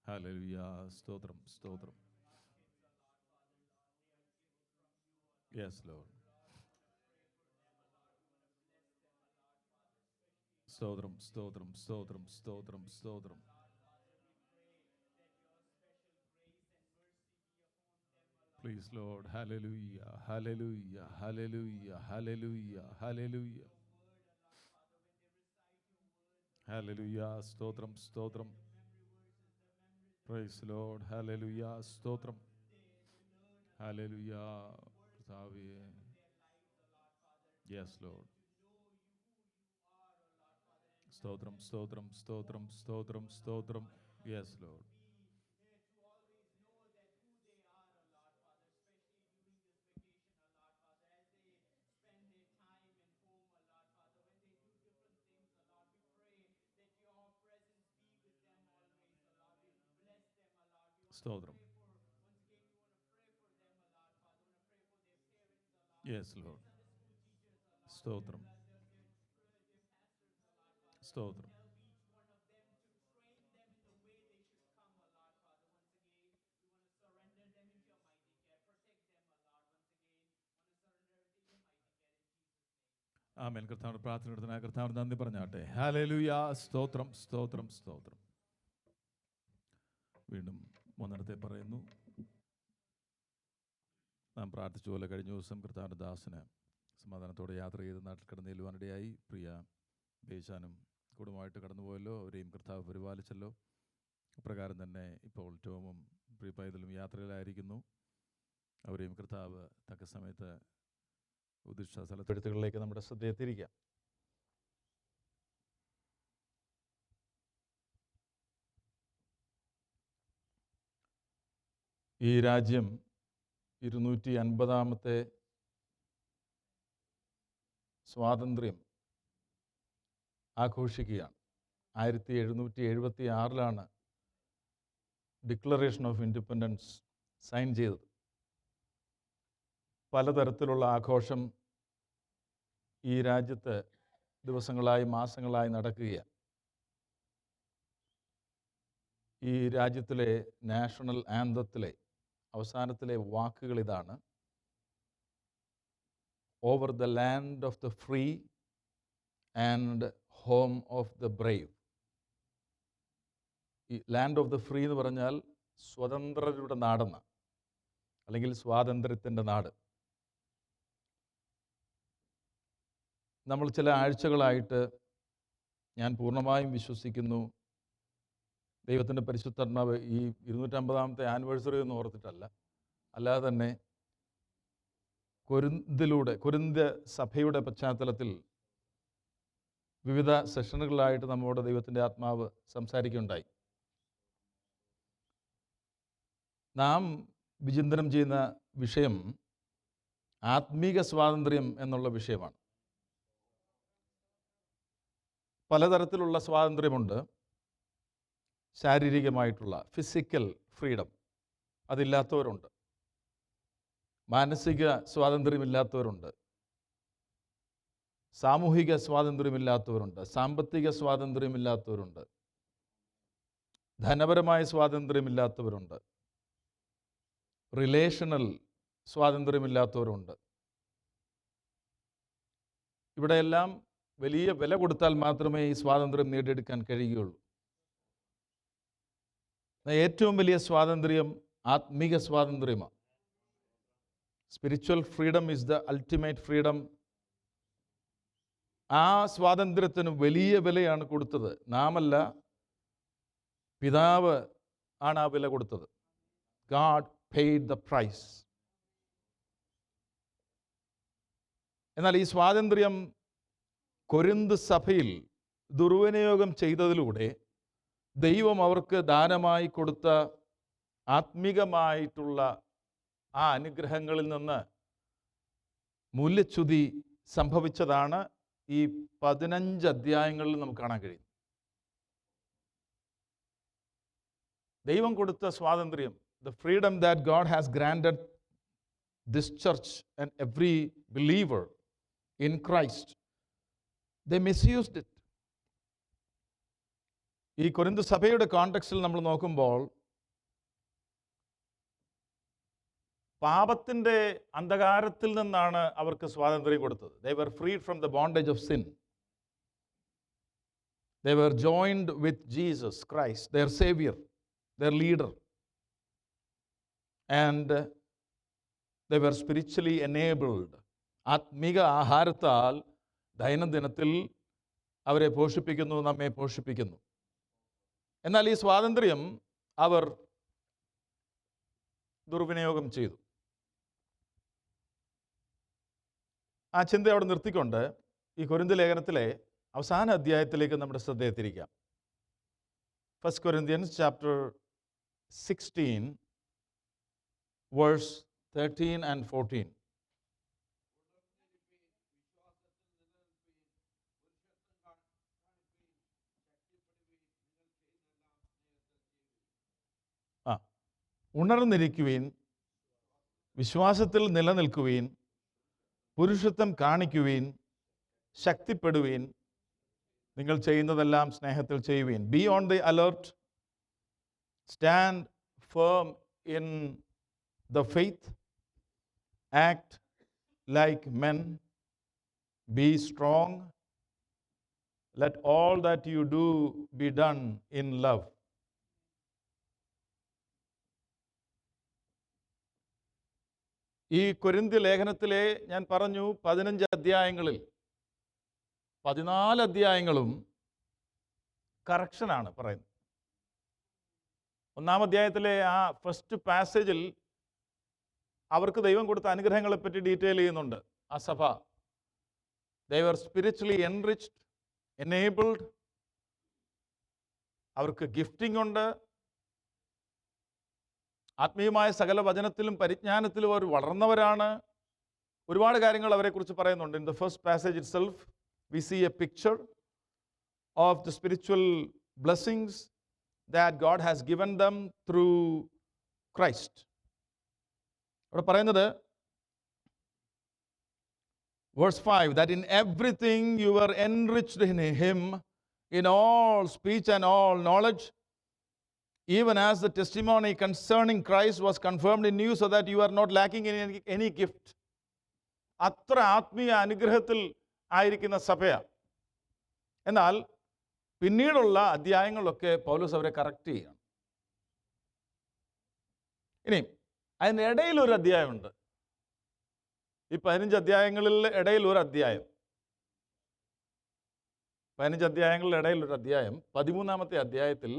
Hallelujah. Stotram, stotram. Yes, Lord. Stotram, stotram, stotram, stotram, stotram. Please, Lord. Hallelujah, hallelujah, hallelujah, hallelujah, hallelujah. Hallelujah. Stotram, stotram. Praise Lord. Hallelujah. Stotram. Hallelujah. Yes, Lord. Stotram, stotram, stotram, stotram, stotram. Yes, Lord. Stotram. Yes, Lord. Stotram. Stotram. ആമേൻ. കർത്താവിന്റെ പ്രാർത്ഥന എടുത്തനായ കർത്താവിന് നന്ദി പറഞ്ഞാട്ടെ. Hallelujah. സ്തോത്രം, സ്തോത്രം, സ്തോത്രം. വീണ്ടും മൂന്നിടത്തെ പറയുന്നു. നാം പ്രാർത്ഥിച്ച പോലെ കഴിഞ്ഞ ദിവസം കർത്താവിൻ്റെ ദാസന് സമാധാനത്തോടെ യാത്ര ചെയ്ത് നാട്ടിൽ കിടന്ന് ചെല്ലുവാനിടയായി. പ്രിയ ബേശാനും കുടുംബമായിട്ട് കടന്നുപോയല്ലോ, അവരെയും കർത്താവ് പരിപാലിച്ചല്ലോ. അപ്രകാരം തന്നെ ഇപ്പോൾ ടോമും പ്രിയ പൈതലും യാത്രയിലായിരിക്കുന്നു. അവരെയും കർത്താവ് തക്ക സമയത്ത് ഉദ്ദിഷ്ട സ്ഥലത്തെടുത്തുകളിലേക്ക് നമ്മുടെ ശ്രദ്ധയെ തിരിക്കാം. ഈ രാജ്യം 250ാമത്തെ സ്വാതന്ത്ര്യം ആഘോഷിക്കുകയാണ്. 1776 ഡിക്ലറേഷൻ ഓഫ് ഇൻഡിപെൻഡൻസ് സൈൻ ചെയ്തത്. പലതരത്തിലുള്ള ആഘോഷം ഈ രാജ്യത്ത് ദിവസങ്ങളായി മാസങ്ങളായി നടക്കുകയാണ്. ഈ രാജ്യത്തിലെ നാഷണൽ ആന്തത്തിലെ അവസാനത്തിലെ വാക്കുകൾ ഇതാണ്: over the land of the free and home of the Brave. ഈ ലാൻഡ് ഓഫ് ദ ഫ്രീ എന്ന് പറഞ്ഞാൽ സ്വതന്ത്രരുടെ നാടെന്ന, അല്ലെങ്കിൽ സ്വാതന്ത്ര്യത്തിൻ്റെ നാട്. നമ്മൾ ചില ആഴ്ചകളായിട്ട് ഞാൻ പൂർണ്ണമായും വിശ്വസിക്കുന്നു. ദൈവത്തിൻ്റെ പരിശുദ്ധാത്മാവ് ഈ 250-ാമത്തെ ആനിവേഴ്സറി ഒന്നും ഓർത്തിട്ടല്ല, അല്ലാതെ തന്നെ കൊരിന്ത്യ സഭയുടെ പശ്ചാത്തലത്തിൽ വിവിധ സെഷനുകളായിട്ട് നമ്മോട് ദൈവത്തിൻ്റെ ആത്മാവ് സംസാരിക്കുകയുണ്ടായി. നാം വിചിന്തനം ചെയ്യുന്ന വിഷയം ആത്മീക സ്വാതന്ത്ര്യം എന്നുള്ള വിഷയമാണ്. പലതരത്തിലുള്ള സ്വാതന്ത്ര്യമുണ്ട്. ശാരീരികമായിട്ടുള്ള ഫിസിക്കൽ ഫ്രീഡം, അതില്ലാത്തവരുണ്ട്. മാനസിക സ്വാതന്ത്ര്യമില്ലാത്തവരുണ്ട്. സാമൂഹിക സ്വാതന്ത്ര്യമില്ലാത്തവരുണ്ട്. സാമ്പത്തിക സ്വാതന്ത്ര്യമില്ലാത്തവരുണ്ട്. ധനപരമായ സ്വാതന്ത്ര്യമില്ലാത്തവരുണ്ട്. റിലേഷണൽ സ്വാതന്ത്ര്യമില്ലാത്തവരുണ്ട്. ഇവിടെയെല്ലാം വലിയ വില കൊടുത്താൽ മാത്രമേ ഈ സ്വാതന്ത്ര്യം നേടിയെടുക്കാൻ കഴിയുകയുള്ളൂ. ഏറ്റവും വലിയ സ്വാതന്ത്ര്യം ആത്മീക സ്വാതന്ത്ര്യമാണ്. Spiritual freedom is the ultimate freedom. ആ സ്വാതന്ത്ര്യത്തിന് വലിയ വിലയാണ് കൊടുത്തത്. നാമല്ല, പിതാവ് ആണ് ആ വില കൊടുത്തത്. God paid the price. എന്നാൽ ഈ സ്വാതന്ത്ര്യം കൊരിന്ത് സഭയിൽ ദുർവിനിയോഗം ചെയ്തതിലൂടെ ദൈവം അവർക്ക് ദാനമായി കൊടുത്ത ആത്മീകമായിട്ടുള്ള ആ അനുഗ്രഹങ്ങളിൽ നിന്ന് മൂല്യച്യുതി സംഭവിച്ചതാണ് ഈ 15 അധ്യായങ്ങളിൽ നമുക്ക് കാണാൻ കഴിയും. ദൈവം കൊടുത്ത സ്വാതന്ത്ര്യം, the freedom that God has granted this church and every believer in Christ, they misused it. ഈ കൊരിന്ത് സഭയുടെ കോണ്ടെക്സ്റ്റിൽ നമ്മൾ നോക്കുമ്പോൾ പാപത്തിൻ്റെ അന്ധകാരത്തിൽ നിന്നാണ് അവർക്ക് സ്വാതന്ത്ര്യം കൊടുത്തത്. They were freed from the bondage of sin. They were joined with Jesus Christ, their Savior, their leader. And they were spiritually enabled. ആത്മീക ആഹാരത്താൽ ദൈനംദിനത്തിൽ അവരെ പോഷിപ്പിക്കുന്നു, നമ്മെ പോഷിപ്പിക്കുന്നു. എന്നാൽ ഈ സ്വാതന്ത്ര്യം അവർ ദുർവിനിയോഗം ചെയ്തു. ആ ചിന്ത അവിടെ നിർത്തിക്കൊണ്ട് ഈ കൊരിന്ത് ലേഖനത്തിലെ അവസാന അധ്യായത്തിലേക്ക് നമ്മുടെ ശ്രദ്ധയെ തിരിക്കാം. 1 Corinthians chapter 16 verse 13 and 14. ഉണർന്നിരിക്കുവീൻ, വിശ്വാസത്തിൽ നിലനിൽക്കുവീൻ, പുരുഷത്വം കാണിക്കുവീൻ, ശക്തിപ്പെടുവീൻ, നിങ്ങൾ ചെയ്യുന്നതെല്ലാം സ്നേഹത്തിൽ ചെയ്യുവീൻ. Be on the alert, stand firm in the faith, act like men, be strong, let all that you do be done in love. ഈ കൊരിന്ത്യ ലേഖനത്തിലെ ഞാൻ പറഞ്ഞു 15 അധ്യായങ്ങളിൽ 14 അധ്യായങ്ങളും കറക്ഷനാണ് പറയുന്നത്. 1-ാം അധ്യായത്തിലെ ആ ഫസ്റ്റ് പാസേജിൽ അവർക്ക് ദൈവം കൊടുത്ത അനുഗ്രഹങ്ങളെപ്പറ്റി ഡീറ്റെയിൽ ചെയ്യുന്നുണ്ട്. ആ സഭ, they were spiritually enriched, enabled, അവർക്ക് ഗിഫ്റ്റിംഗ് ഉണ്ട്, ആത്മീയമായ സകല വചനത്തിലും പരിജ്ഞാനത്തിലും അവർ വളർന്നവരാണ്. ഒരുപാട് കാര്യങ്ങൾ അവരെക്കുറിച്ച് പറയുന്നുണ്ട്. In the first passage itself we see a picture of the spiritual blessings that God has given them through Christ. അവിടെ പറയുന്നത് verse 5, that in everything you were enriched in him, in all speech and all knowledge, even as the testimony concerning Christ was confirmed in you, so that you are not lacking in any gift. അത്ര ആത്മീയ അനുഗ്രഹത്തിൽ ആയിരിക്കുന്ന സഭയാണ്. എന്നാൽ പിന്നീടുള്ള അധ്യായങ്ങളിലൊക്കെ പൗലോസ് അവരെ correct ചെയ്യണം. ഇനി അതിനിടയിൽ ഒരു അധ്യായമുണ്ട്. ഈ 15 അധ്യായങ്ങളിൽ ഇടയിൽ ഒരു അധ്യായം, 15 അധ്യായങ്ങളുടെ ഇടയിലൊരു അധ്യായം, 13-ാമത്തെ അധ്യായത്തിൽ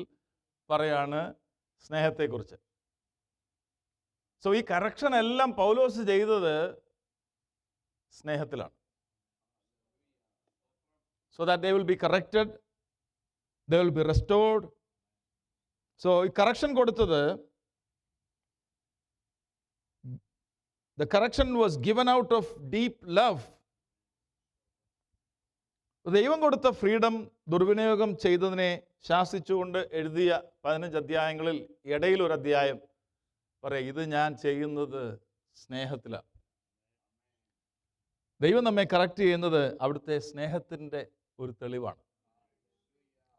പറയാണ് സ്നേഹത്തെക്കുറിച്ച്. സോ ഈ കറക്ഷൻ എല്ലാം പൗലോസ് ചെയ്തത് സ്നേഹത്തിലാണ്. So that they will be corrected, they will be restored. So ഈ കറക്ഷൻ കൊടുത്തത്, the correction was given out of deep love. ദൈവം കൊടുത്ത ഫ്രീഡം ദുർവിനിയോഗം ചെയ്തതിനെ ശാസിച്ചുകൊണ്ട് എഴുതിയ 15 അധ്യായങ്ങളിൽ ഇടയിലൊരു അധ്യായം പറയാം, ഇത് ഞാൻ ചെയ്യുന്നത് സ്നേഹത്തിലാണ്. ദൈവം നമ്മെ കറക്റ്റ് ചെയ്യുന്നത് അവിടുത്തെ സ്നേഹത്തിൻ്റെ ഒരു തെളിവാണ്.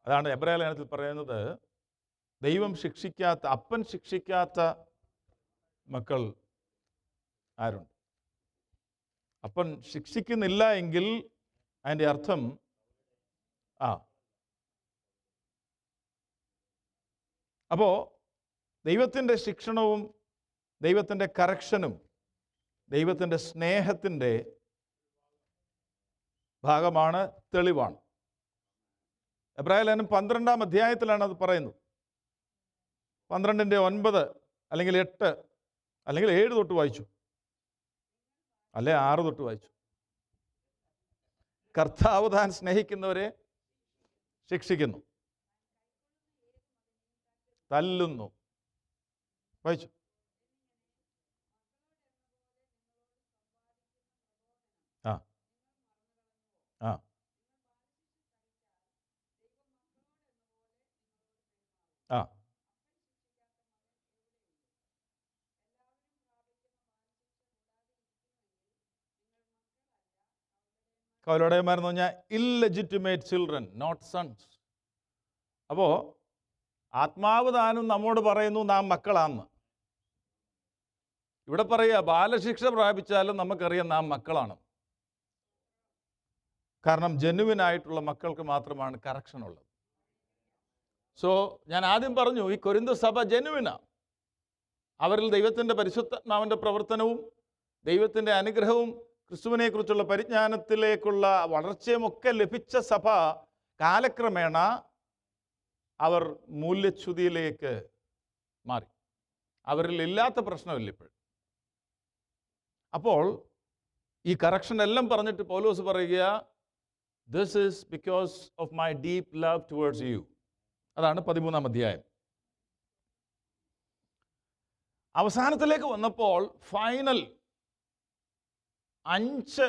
അതാണ് എബ്രായ ലേഖനത്തിൽ പറയുന്നത്, ദൈവം ശിക്ഷിക്കാത്ത, അപ്പൻ ശിക്ഷിക്കാത്ത മക്കൾ ആരുണ്ട്? അപ്പൻ ശിക്ഷിക്കുന്നില്ല എങ്കിൽ അതിൻ്റെ അർത്ഥം അപ്പോൾ ദൈവത്തിൻ്റെ ശിക്ഷണവും ദൈവത്തിൻ്റെ കറക്ഷനും ദൈവത്തിൻ്റെ സ്നേഹത്തിൻ്റെ ഭാഗമാണ്, തെളിവാണ്. എബ്രായ ലേഖനം 12-ാം അധ്യായത്തിലാണ് അത് പറയുന്നത്. 12-9 അല്ലെങ്കിൽ 8 അല്ലെങ്കിൽ 7 തൊട്ട് വായിച്ചു, അല്ലെ 6 തൊട്ട് വായിച്ചു. കർത്താവ് താൻ സ്നേഹിക്കുന്നവരെ ശിക്ഷിക്കുന്നു, തല്ലുന്നു. വായിച്ചു. ആ ആ ആ കൗലോടയന്മാരെന്ന് പറഞ്ഞാൽ ഇല്ലെജിറ്റിമേറ്റ് ചിൽഡ്രൻ, നോട്ട് സൺസ്. അപ്പോൾ ആത്മാവ് താനും നമ്മോട് പറയുന്നു നാം മക്കളാന്ന്. ഇവിടെ പറയുക, ബാലശിക്ഷ പ്രാപിച്ചാലും നമുക്കറിയാം നാം മക്കളാണ്. കാരണം ജെന്യുവിനായിട്ടുള്ള മക്കൾക്ക് മാത്രമാണ് കറക്ഷൻ ഉള്ളത്. സോ ഞാൻ ആദ്യം പറഞ്ഞു, ഈ കൊരിന്ത് സഭ ജെന്യുവിനാണ്. അവരിൽ ദൈവത്തിൻ്റെ പരിശുദ്ധാത്മാവിൻ്റെ പ്രവർത്തനവും ദൈവത്തിൻ്റെ അനുഗ്രഹവും ക്രിസ്തുവിനെക്കുറിച്ചുള്ള പരിജ്ഞാനത്തിലേക്കുള്ള വളർച്ചയുമൊക്കെ ലഭിച്ച സഭ കാലക്രമേണ അവർ മൂല്യച്യുതിയിലേക്ക് മാറി. അവരിൽ ഇല്ലാത്ത പ്രശ്നമില്ല ഇപ്പോൾ. അപ്പോൾ ഈ കറക്ഷൻ എല്ലാം പറഞ്ഞിട്ട് പൗലോസ് പറയുക, this is because of my deep love towards U. അതാണ് 13-ാം അധ്യായം. അവസാനത്തിലേക്ക് വന്നപ്പോൾ ഫൈനൽ 5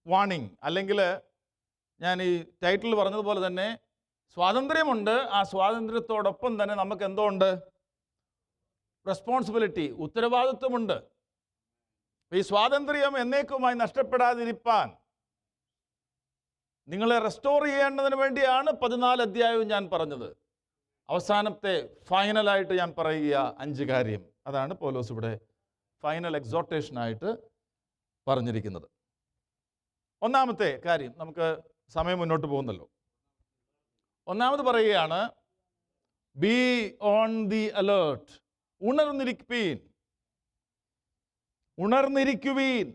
വാണിംഗ്, അല്ലെങ്കിൽ ഞാൻ ഈ ടൈറ്റിൽ പറഞ്ഞതുപോലെ തന്നെ സ്വാതന്ത്ര്യമുണ്ട്. ആ സ്വാതന്ത്ര്യത്തോടൊപ്പം തന്നെ നമുക്ക് എന്തോ ഉണ്ട്? റെസ്പോൺസിബിലിറ്റി, ഉത്തരവാദിത്വമുണ്ട്. ഈ സ്വാതന്ത്ര്യം എന്നേക്കുമായി നഷ്ടപ്പെടാതിരിപ്പാൻ നിങ്ങളെ റെസ്റ്റോർ ചെയ്യേണ്ടതിന് വേണ്ടിയാണ് 14 അധ്യായവും ഞാൻ പറഞ്ഞത്. അവസാനത്തെ ഫൈനലായിട്ട് ഞാൻ പറയുക 5 കാര്യം. അതാണ് പൗലോസ് ഇവിടെ ഫൈനൽ എക്സോർട്ടേഷനായിട്ട് പറഞ്ഞിരിക്കുന്നത്. ഒന്നാമത്തെ കാര്യം, നമുക്ക് സമയം മുന്നോട്ട് പോകുന്നല്ലോ. ഒന്നാമത് പറയുകയാണ്, ബി ഓൺ ദി അലേർട്ട്. ഉണർന്നിരിക്കുവീൻ, ഉണർന്നിരിക്കുവീൻ.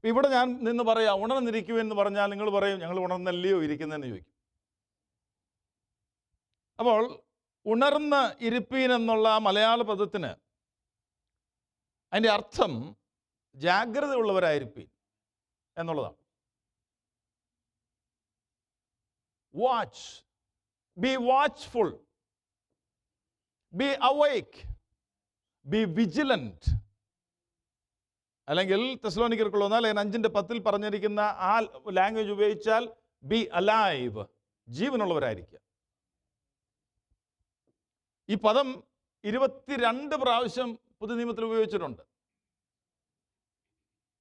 ഇവിടെ ഞാൻ നിന്ന് പറയാം ഉണർന്നിരിക്കുവീൻ എന്ന് പറഞ്ഞാൽ നിങ്ങൾ പറയും ഞങ്ങൾ ഉണർന്നല്ലയോ ഇരിക്കുന്നതെന്ന് ചോദിക്കും. അപ്പോൾ ഉണർന്ന് ഇരിപ്പീൻ എന്നുള്ള മലയാള പദത്തിന് അതിൻ്റെ അർത്ഥം ജാഗ്രതയുള്ളവരായിരിപ്പീൻ എന്നുള്ളതാണ്. Watch, be watchful, be awake, be vigilant. അല്ലെങ്കിൽ തെസ്സലോനിക്കർക്കുള്ള 5:10 പറഞ്ഞിരിക്കുന്ന ആ ലാംഗ്വേജ് ഉപയോഗിച്ചാൽ ബി അലൈവ്, ജീവനുള്ളവരായിരിക്കുക. ഈ പദം 22 പ്രാവശ്യം പുതിയ നിയമത്തിൽ ഉപയോഗിച്ചിട്ടുണ്ട്,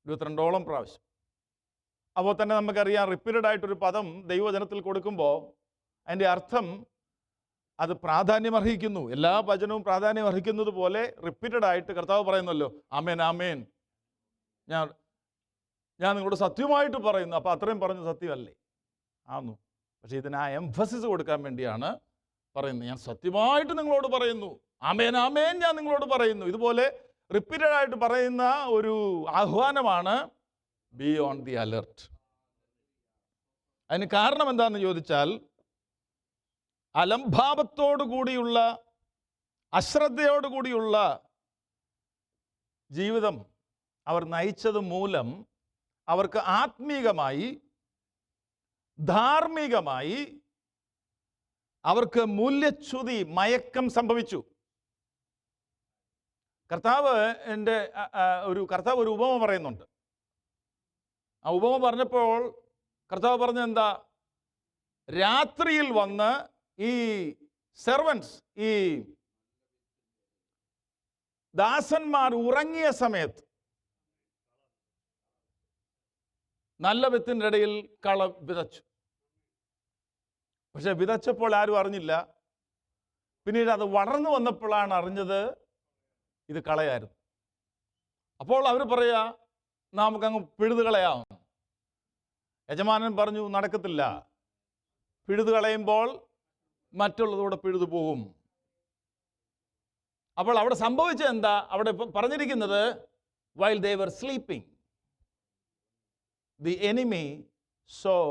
22ഓളം പ്രാവശ്യം. അപ്പോൾ തന്നെ നമുക്കറിയാം, റിപ്പീറ്റഡ് ആയിട്ടൊരു പദം ദൈവവചനത്തിൽ കൊടുക്കുമ്പോൾ അതിൻ്റെ അർത്ഥം അത് പ്രാധാന്യം അർഹിക്കുന്നു. എല്ലാ വചനവും പ്രാധാന്യം അർഹിക്കുന്നത് പോലെ റിപ്പീറ്റഡ് ആയിട്ട് കർത്താവ് പറയുന്നല്ലോ, ആമേൻ ആമേൻ, ഞാൻ നിങ്ങളോട് സത്യമായിട്ട് പറയുന്നു. അപ്പോൾ അത്രയും പറഞ്ഞ സത്യമല്ലേ ആന്നു. പക്ഷേ ഇതിന് ആ എംഫസിസ് കൊടുക്കാൻ വേണ്ടിയാണ് പറയുന്നത്. ഞാൻ സത്യമായിട്ട് നിങ്ങളോട് പറയുന്നു, ആമേൻ ആമേൻ ഞാൻ നിങ്ങളോട് പറയുന്നു. ഇതുപോലെ റിപ്പീറ്റഡ് ആയിട്ട് പറയുന്ന ഒരു ആഹ്വാനമാണ് ബി ഓൺ ദി അലർട്ട്. അതിന് കാരണം എന്താണെന്ന് ചോദിച്ചാൽ, അലംഭാവത്തോടുകൂടിയുള്ള, അശ്രദ്ധയോടുകൂടിയുള്ള ജീവിതം അവർ നയിച്ചത് മൂലം അവർക്ക് ആത്മീകമായി, ധാർമ്മികമായി അവർക്ക് മൂല്യച്യുതി, മയക്കം സംഭവിച്ചു. കർത്താവ് ഒരു ഉപമ പറയുന്നുണ്ട്. ആ ഉപമ പറഞ്ഞപ്പോൾ കർത്താവ് പറഞ്ഞത് എന്താ? രാത്രിയിൽ വന്ന് ഈ സെർവൻസ്, ഈ ദാസന്മാർ ഉറങ്ങിയ സമയത്ത് നല്ല വിത്തിൻ്റെ ഇടയിൽ കള വിതച്ചു. പക്ഷെ വിതച്ചപ്പോൾ ആരും അറിഞ്ഞില്ല. പിന്നീട് അത് വളർന്നു വന്നപ്പോഴാണ് അറിഞ്ഞത് ഇത് കളയായിരുന്നു. അപ്പോൾ അവർ പറയാ, നമുക്കങ്ങ് പിഴുതു കളയാം. യജമാനൻ പറഞ്ഞു, നടക്കത്തില്ല. പിഴുതു കളയുമ്പോൾ മറ്റുള്ളതൂടെ പിഴുതു പോകും. അപ്പോൾ അവിടെ സംഭവിച്ചത് എന്താ? അവിടെ പറഞ്ഞിരിക്കുന്നത്, while they were sleeping, the enemy saw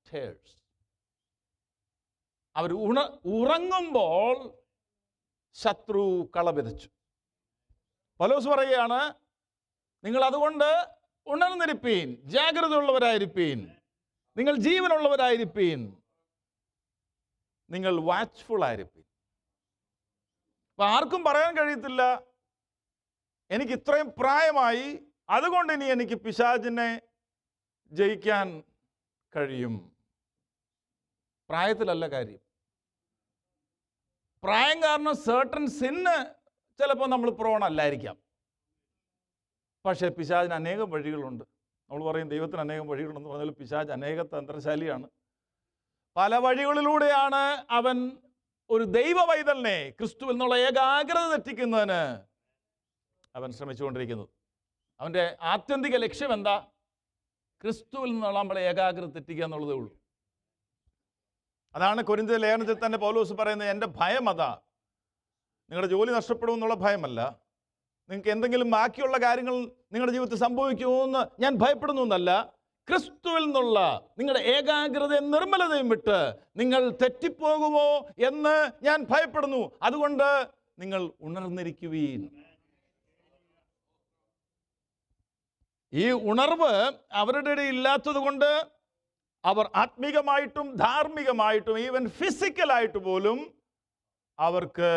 tares. അവർ ഉറങ്ങുമ്പോൾ ശത്രു കള വിതച്ചു. പൗലോസ് പറയുകയാണ്, നിങ്ങൾ അതുകൊണ്ട് ഉണർന്നിരിപ്പീൻ, ജാഗ്രതയുള്ളവരായിരിപ്പീൻ, നിങ്ങൾ ജീവനുള്ളവരായിരിപ്പീൻ, നിങ്ങൾ വാച്ച്ഫുൾ ആയിരിപ്പീൻ. അപ്പൊ ആർക്കും പറയാൻ കഴിയത്തില്ല, എനിക്ക് ഇത്രയും പ്രായമായി, അതുകൊണ്ട് ഇനി എനിക്ക് പിശാചിനെ ജയിക്കാൻ കഴിയും. പ്രായത്തിലല്ല കാര്യം. പ്രായം കാരണം സർട്ടൻ സിന്ന് ചിലപ്പോൾ നമ്മൾ പ്രോണല്ലായിരിക്കാം. പക്ഷേ പിശാചിന് അനേകം വഴികളുണ്ട്. നമ്മൾ പറയും ദൈവത്തിന് അനേകം വഴികളുണ്ടെന്ന് പറഞ്ഞാൽ പിശാച് അനേക തന്ത്രശാലിയാണ്. പല വഴികളിലൂടെയാണ് അവൻ ഒരു ദൈവ പൈതലിനെ ക്രിസ്തുവിൽ നിന്നുള്ള ഏകാഗ്രത തെറ്റിക്കുന്നതിന് അവൻ ശ്രമിച്ചുകൊണ്ടിരിക്കുന്നത്. അവൻ്റെ ആത്യന്തിക ലക്ഷ്യം എന്താ? ക്രിസ്തുവിൽ നിന്നുള്ള നമ്മളെ ഏകാഗ്രത തെറ്റിക്കുക എന്നുള്ളതേ ഉള്ളൂ. അതാണ് കൊരിന്ത്യർ ലേഖനത്തിൽ തന്നെ പൗലോസ് പറയുന്നത്, എൻ്റെ ഭയം അതാ. നിങ്ങളുടെ ജോലി നഷ്ടപ്പെടുമെന്നുള്ള ഭയമല്ല, നിങ്ങൾക്ക് എന്തെങ്കിലും ബാക്കിയുള്ള കാര്യങ്ങൾ നിങ്ങളുടെ ജീവിതത്തിൽ സംഭവിക്കുമോ എന്ന് ഞാൻ ഭയപ്പെടുന്നു എന്നല്ല, ക്രിസ്തുവിൽ നിന്നുള്ള നിങ്ങളുടെ ഏകാഗ്രതയും നിർമ്മലതയും വിട്ട് നിങ്ങൾ തെറ്റിപ്പോകുമോ എന്ന് ഞാൻ ഭയപ്പെടുന്നു. അതുകൊണ്ട് നിങ്ങൾ ഉണർന്നിരിക്കുവീൻ. ഈ ഉണർവ് അവരുടെ ഇടയിൽ ഇല്ലാത്തത് കൊണ്ട് അവർ ആത്മീകമായിട്ടും ധാർമ്മികമായിട്ടും ഈവൻ ഫിസിക്കലായിട്ട് പോലും അവർക്ക്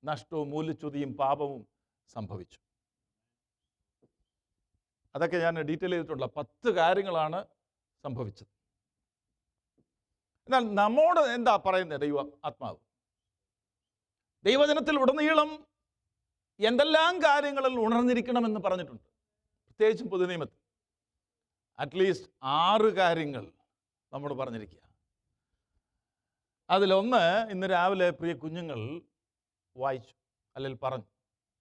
നഷ്ടവും മൂല്യച്യുതിയും പാപവും സംഭവിച്ചു. അതൊക്കെ ഞാൻ ഡീറ്റെയിൽ ചെയ്തിട്ടുള്ള 10 കാര്യങ്ങളാണ് സംഭവിച്ചത്. എന്നാൽ നമ്മോട് എന്താ പറയുന്നത് ദൈവ ആത്മാവ്? ദൈവജനത്തിൽ ഉടനീളം എന്തെല്ലാം കാര്യങ്ങളിൽ ഉണർന്നിരിക്കണമെന്ന് പറഞ്ഞിട്ടുണ്ട്. പ്രത്യേകിച്ചും പുതുനിയമത്തിൽ അറ്റ്ലീസ്റ്റ് 6 കാര്യങ്ങൾ നമ്മോട് പറഞ്ഞിരിക്കുക. അതിലൊന്ന് ഇന്ന് രാവിലെ പ്രിയ കുഞ്ഞുങ്ങൾ വായിച്ചു, അല്ലെങ്കിൽ പറഞ്ഞു.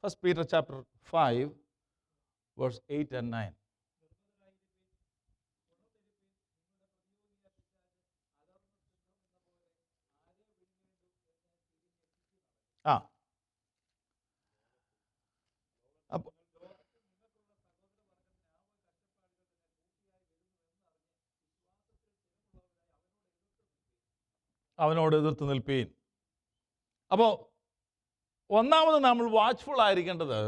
1 Peter chapter 5 verse 8 and 9. അവനോട് എതിർത്ത് നിൽപ്പീൻ. അപ്പോൾ ഒന്നാമത് നമ്മൾ watchful ആയിരിക്കേണ്ടത്,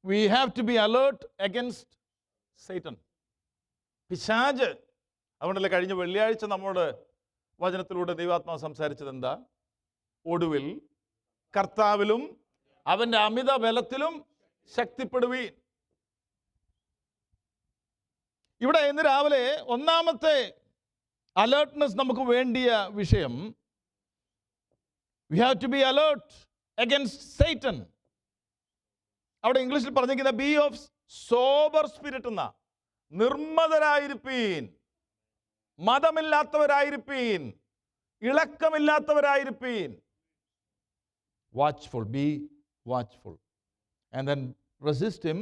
we have to be alert against Satan. പിശാച്. അതുകൊണ്ടല്ലേ കഴിഞ്ഞ വെള്ളിയാഴ്ച നമ്മോട് വചനത്തിലൂടെ ദൈവാത്മാവ് സംസാരിച്ചത് എന്താ? ഒടുവിൽ കർത്താവിലും അവൻ്റെ അമിത ബലത്തിലും ശക്തിപ്പെടുവീൻ. ഇവിടെ ഇന്ന് രാവിലെ ഒന്നാമത്തെ അലേർട്ട്നെസ് നമുക്ക് വേണ്ടിയ വിഷയം, we have to be alert against Satan. അവിടെ ഇംഗ്ലീഷിൽ പറഞ്ഞിരിക്കുന്ന ബി ഓഫ് സോബർ സ്പിരിറ്റ് എന്ന, നിർമ്മതരായിരിപ്പീൻ, മതമില്ലാത്തവരായിരിപ്പീൻ, ഇളക്കമില്ലാത്തവരായിരിപ്പീൻ. Watchful, be watchful, and then resist him,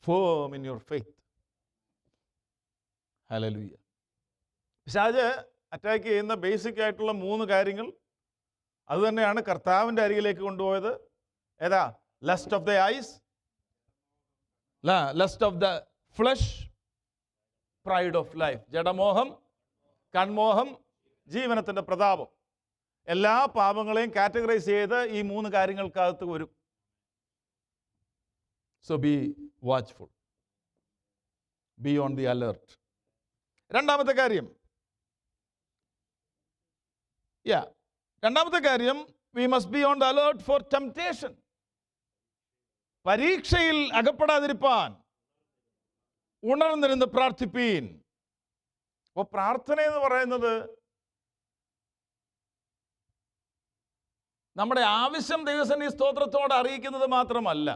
firm in your faith. ഹല്ലേലൂയ. പിശാച് അറ്റാക്ക് ചെയ്യുന്ന ബേസിക് ആയിട്ടുള്ള 3 കാര്യങ്ങൾ അതുതന്നെയാണ് കർത്താവിൻ്റെ അരികിലേക്ക് കൊണ്ടുപോയത്. ഏതാ? Lust of the eyes, lust of the flesh, pride of life. ജഡമോഹം, കൺമോഹം, ജീവനത്തിൻ്റെ പ്രതാപം. എല്ലാ പാപങ്ങളെയും കാറ്റഗറൈസ് ചെയ്ത് ഈ 3 കാര്യങ്ങൾക്കകത്ത് വരും. So be watchful, be on the alert. രണ്ടാമത്തെ കാര്യം, we must be on the alert for temptation. പരീക്ഷയിൽ അകപ്പെടാതിരിപ്പാൻ ഉണർന്നിരുന്ന് പ്രാർത്ഥിപ്പീൻ. അപ്പോൾ പ്രാർത്ഥന എന്ന് പറയുന്നത് നമ്മുടെ ആവശ്യം ദൈവസന്നിധി സ്തോത്രത്തോടെ അറിയിക്കുന്നത് മാത്രമല്ല,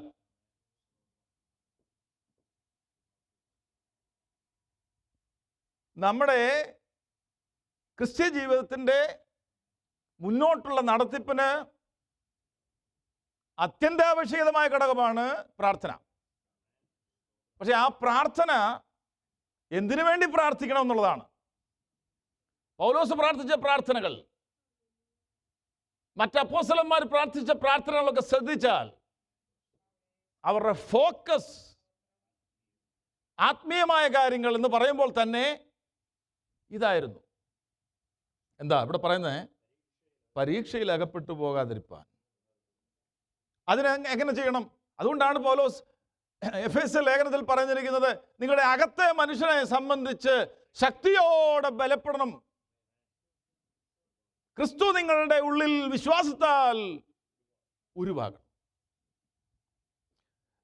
നമ്മുടെ ക്രിസ്ത്യ ജീവിതത്തിൻ്റെ മുന്നോട്ടുള്ള നടത്തിപ്പിന് അത്യന്താപേക്ഷിതമായ ഘടകമാണ് പ്രാർത്ഥന. പക്ഷെ ആ പ്രാർത്ഥന എന്തിനു വേണ്ടി പ്രാർത്ഥിക്കണം എന്നുള്ളതാണ്. പൗലോസ് പ്രാർത്ഥിച്ച പ്രാർത്ഥനകൾ, മറ്റ് അപ്പോസ്തലന്മാർ പ്രാർത്ഥിച്ച പ്രാർത്ഥനകളൊക്കെ ശ്രദ്ധിച്ചാൽ അവരുടെ ഫോക്കസ് ആത്മീയമായ കാര്യങ്ങൾ എന്ന് പറയുമ്പോൾ തന്നെ ഇതായിരുന്നു. എന്താ ഇവിടെ പറയുന്നത്? പരീക്ഷയിൽ അകപ്പെട്ടു പോകാതിരിപ്പാൻ. അതിന് എങ്ങനെ ചെയ്യണം? അതുകൊണ്ടാണ് പൗലോസ് എഫേസ്യ ലേഖനത്തിൽ പറഞ്ഞിരിക്കുന്നത്, നിങ്ങളുടെ അകത്തെ മനുഷ്യനെ സംബന്ധിച്ച് ശക്തിയോടെ ബലപ്പെടണം. ക്രിസ്തു നിങ്ങളുടെ ഉള്ളിൽ വിശ്വാസത്താൽ ഉരുവാകണം.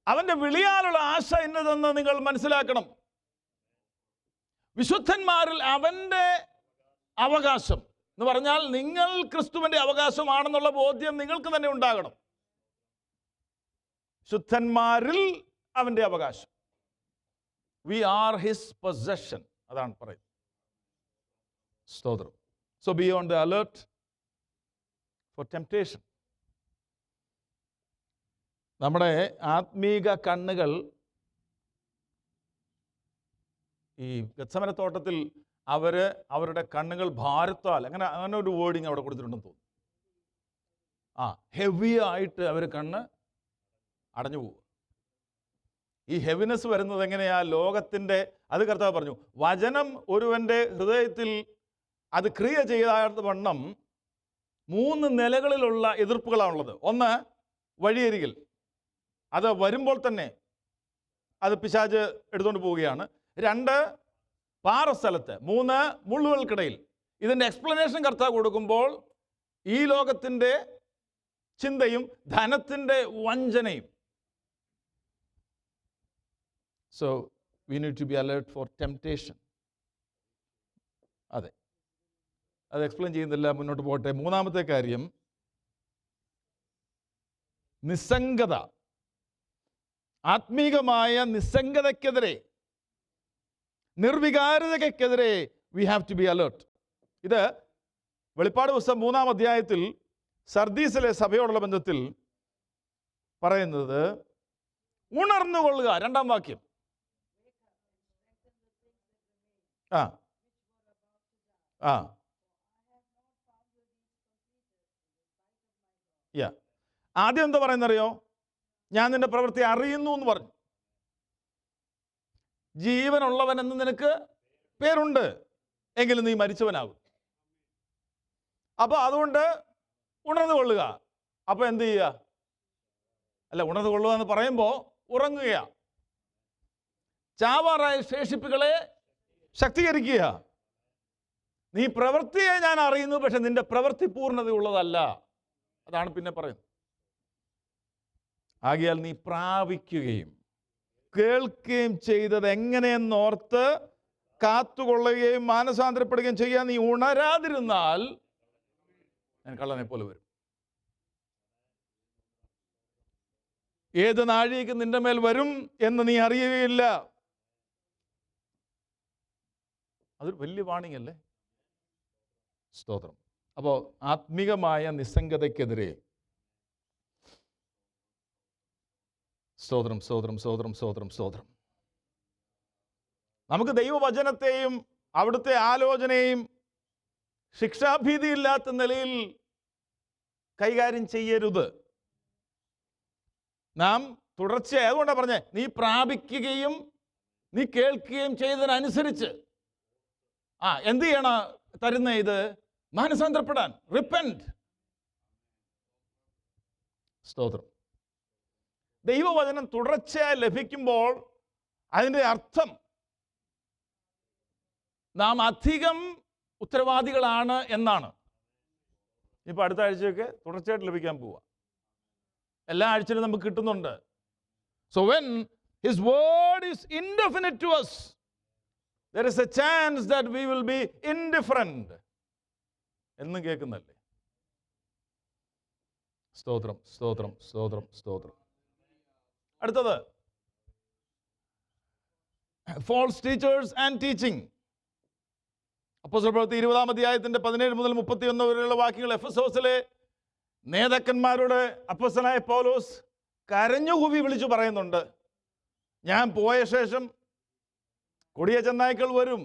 അവൻ്റെ വിളിയാലുള്ള ആശ എന്നതെന്ന് നിങ്ങൾ മനസ്സിലാക്കണം. വിശുദ്ധന്മാരിൽ അവൻ്റെ അവകാശം എന്ന് പറഞ്ഞാൽ നിങ്ങൾ ക്രിസ്തുവിൻ്റെ അവകാശമാണെന്നുള്ള ബോധ്യം നിങ്ങൾക്ക് തന്നെ ഉണ്ടാകണം. ശുദ്ധന്മാരിൽ അവൻ്റെ അവകാശം. വി ആർ ഹിസ് പൊസഷൻ, അതാണ് പറയുന്നത്. സ്തോത്രം. So be on the alert for temptation. നമ്മുടെ ആത്മീക കണ്ണുകൾ ഈ ഗത്സമന തോട്ടത്തിൽ അവരുടെ കണ്ണുകൾ ഭാരത്താൽ, അങ്ങനെ ഒരു വേർഡിങ് അവിടെ കൊടുത്തിട്ടുണ്ടെന്ന് തോന്നുന്നു. ഹെവി ആയിട്ട് അവർ കണ്ണ് അടഞ്ഞു പോകും. ഈ ഹെവിനെസ് വരുന്നത് എങ്ങനെയാ? ലോകത്തിൻ്റെ, അത് കർത്താവ് പറഞ്ഞു, വചനം ഒരുവൻ്റെ ഹൃദയത്തിൽ അത് ക്രിയ ചെയ്യാത്ത വണ്ണം 3 നിലകളിലുള്ള എതിർപ്പുകളാണുള്ളത്. ഒന്ന്, വഴിയരികിൽ, അത് വരുമ്പോൾ തന്നെ അത് പിശാച് എടുത്തുകൊണ്ട് പോവുകയാണ്. 2, പാറസ്ഥലത്ത്. 3, മുള്ളുകൾക്കിടയിൽ. ഇതിൻ്റെ എക്സ്പ്ലനേഷൻ കർത്താവ് കൊടുക്കുമ്പോൾ ഈ ലോകത്തിൻ്റെ ചിന്തയും ധനത്തിൻ്റെ വഞ്ചനയും. So we need to be alert for temptation. അതെ, അത് എക്സ്പ്ലെയിൻ ചെയ്യുന്നില്ല, മുന്നോട്ട് പോട്ടെ. 3-ാമത്തെ കാര്യം, നിസ്സംഗത. ആത്മീകമായ നിസ്സംഗതയ്ക്കെതിരെ, നിർവികാരതയ്ക്കെതിരെ we have to be alert. ഇത് വെളിപ്പാട് പുസ്തകം 3-ാം അധ്യായത്തിൽ സർദീസിലെ സഭയോടുള്ള ബന്ധത്തിൽ പറയുന്നത്, ഉണർന്നുകൊള്ളുക. 2-ാം വാക്യം. ആദ്യം എന്താ പറയുന്നറിയോ? ഞാൻ നിന്റെ പ്രവൃത്തി അറിയുന്നു എന്ന് പറഞ്ഞു. ജീവനുള്ളവനെന്ന് നിനക്ക് പേരുണ്ട്, എങ്കിലും നീ മരിച്ചവനാകും. അപ്പോൾ അതുകൊണ്ട് ഉണർന്നു കൊള്ളുക. അപ്പോൾ എന്ത് ചെയ്യുക? അല്ല, ഉണർന്നു കൊള്ളുക എന്ന് പറയുമ്പോൾ ഉറങ്ങുക. ചാവാറായ ശേഷിപ്പുകളെ ശക്തീകരിക്കുക. നീ പ്രവൃത്തിയെ ഞാൻ അറിയുന്നു, പക്ഷെ നിന്റെ പ്രവൃത്തി പൂർണ്ണതയുള്ളതല്ല. അതാണ് പിന്നെ പറയുന്നത്. ആകയാൽ നീ പ്രാപിക്കുകയും കേൾക്കുകയും ചെയ്തത് എങ്ങനെയെന്നോർത്ത് കാത്തുകൊള്ളുകയും മാനസാന്തരപ്പെടുകയും ചെയ്യാൻ നീ ഉണരാതിരുന്നാൽ ഞാൻ കള്ളനെ പോലെ വരും. ഏത് നാഴികയ്ക്ക് നിന്റെ മേൽ വരും എന്ന് നീ അറിയുകയില്ല. അതൊരു വലിയ വാണിംഗ് അല്ലേ? സ്തോത്രം. അപ്പോൾ ആത്മീകമായ നിസ്സംഗതയ്ക്കെതിരെ സ്തോത്രം, സ്തോത്രം, സ്തോത്രം, സ്തോത്രം, സ്തോത്രം. നമുക്ക് ദൈവവചനത്തെയും അവിടുത്തെ ആലോചനയും ശിക്ഷാഭീതിയില്ലാത്ത നിലയിൽ കൈകാര്യം ചെയ്യരുത്. നാം തുടർച്ചയായി, അതുകൊണ്ടാണ് പറഞ്ഞേ, നീ പ്രാപിക്കുകയും നീ കേൾക്കുകയും ചെയ്തതിനനുസരിച്ച് എന്ത് ചെയ്യണം തരുന്ന ഇത്? മാനസാന്തരപ്പെടാൻ, റിപ്പന്റ്. സ്തോത്രം. ദൈവവചനം തുടർച്ചയായി ലഭിക്കുമ്പോൾ അതിൻ്റെ അർത്ഥം നാം അധികം ഉത്തരവാദികളാണ് എന്നാണ്. ഇപ്പോൾ അടുത്ത ആഴ്ചയൊക്കെ തുടർച്ചയായിട്ട് ലഭിക്കാൻ പോവുക. എല്ലാ ആഴ്ചയിലും നമുക്ക് കിട്ടുന്നുണ്ട്. So when his word is indefinite to us, there is a chance that we will be indifferent. എന്നും കേൾക്കുന്നല്ലേ? സ്തോത്രം, സ്തോത്രം, സ്തോത്രം, സ്തോത്രം. അടുത്തത് false teachers and teaching. അപ്പോസ്തലപ്രവൃത്തി 20-ാം അധ്യായത്തിന്റെ 17 മുതൽ 31 വരെയുള്ള വാക്യങ്ങൾ എഫെസോസിലെ നേതാക്കന്മാരോട് അപ്പോസ്തലനായ പൗലോസ് കരഞ്ഞുകൂവി വിളിച്ചു പറയുന്നുണ്ട്. ഞാൻ പോയ ശേഷം കൊടിയ ചെന്നായ്ക്കൾ വരും.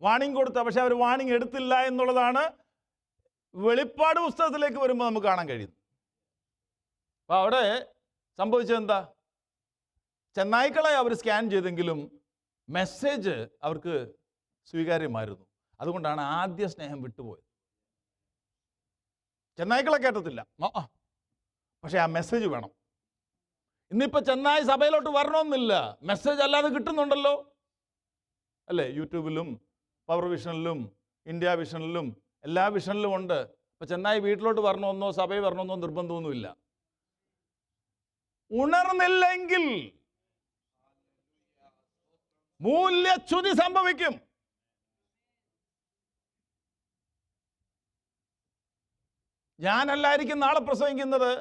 വാണിംഗ് കൊടുത്ത, പക്ഷെ അവർ വാണിംഗ് എടുത്തില്ല എന്നുള്ളതാണ് വെളിപ്പാട് പുസ്തകത്തിലേക്ക് വരുമ്പോൾ നമുക്ക് കാണാൻ കഴിയുന്നത്. അപ്പോൾ അവിടെ സംഭവിച്ചത് എന്താ? ചെന്നായ്ക്കളെ അവർ സ്കാൻ ചെയ്തെങ്കിലും മെസ്സേജ് അവർക്ക് സ്വീകാര്യമായിരുന്നു. അതുകൊണ്ടാണ് ആദ്യ സ്നേഹം വിട്ടുപോയത്. ചെന്നായ്ക്കളെ കേട്ടത്തില്ല, പക്ഷെ ആ മെസ്സേജ് വേണം. ഇന്നിപ്പോൾ ചെന്നായി സഭയിലോട്ട് വരണമെന്നില്ല, മെസ്സേജ് അല്ലാതെ കിട്ടുന്നുണ്ടല്ലോ അല്ലേ? യൂട്യൂബിലും പവർ വിഷനിലും ഇന്ത്യ വിഷനിലും എല്ലാ വിഷനിലും ഉണ്ട്. അപ്പോൾ ചെന്നായി വീട്ടിലോട്ട് വരണമെന്നോ സഭയിൽ വരണമെന്നോ നിർബന്ധമൊന്നുമില്ല. ഉണർന്നില്ലെങ്കിൽ മൂല്യച്യുതി സംഭവിക്കും. ഞാനല്ലായിരിക്കും നാളെ പ്രസംഗിക്കുന്നത്,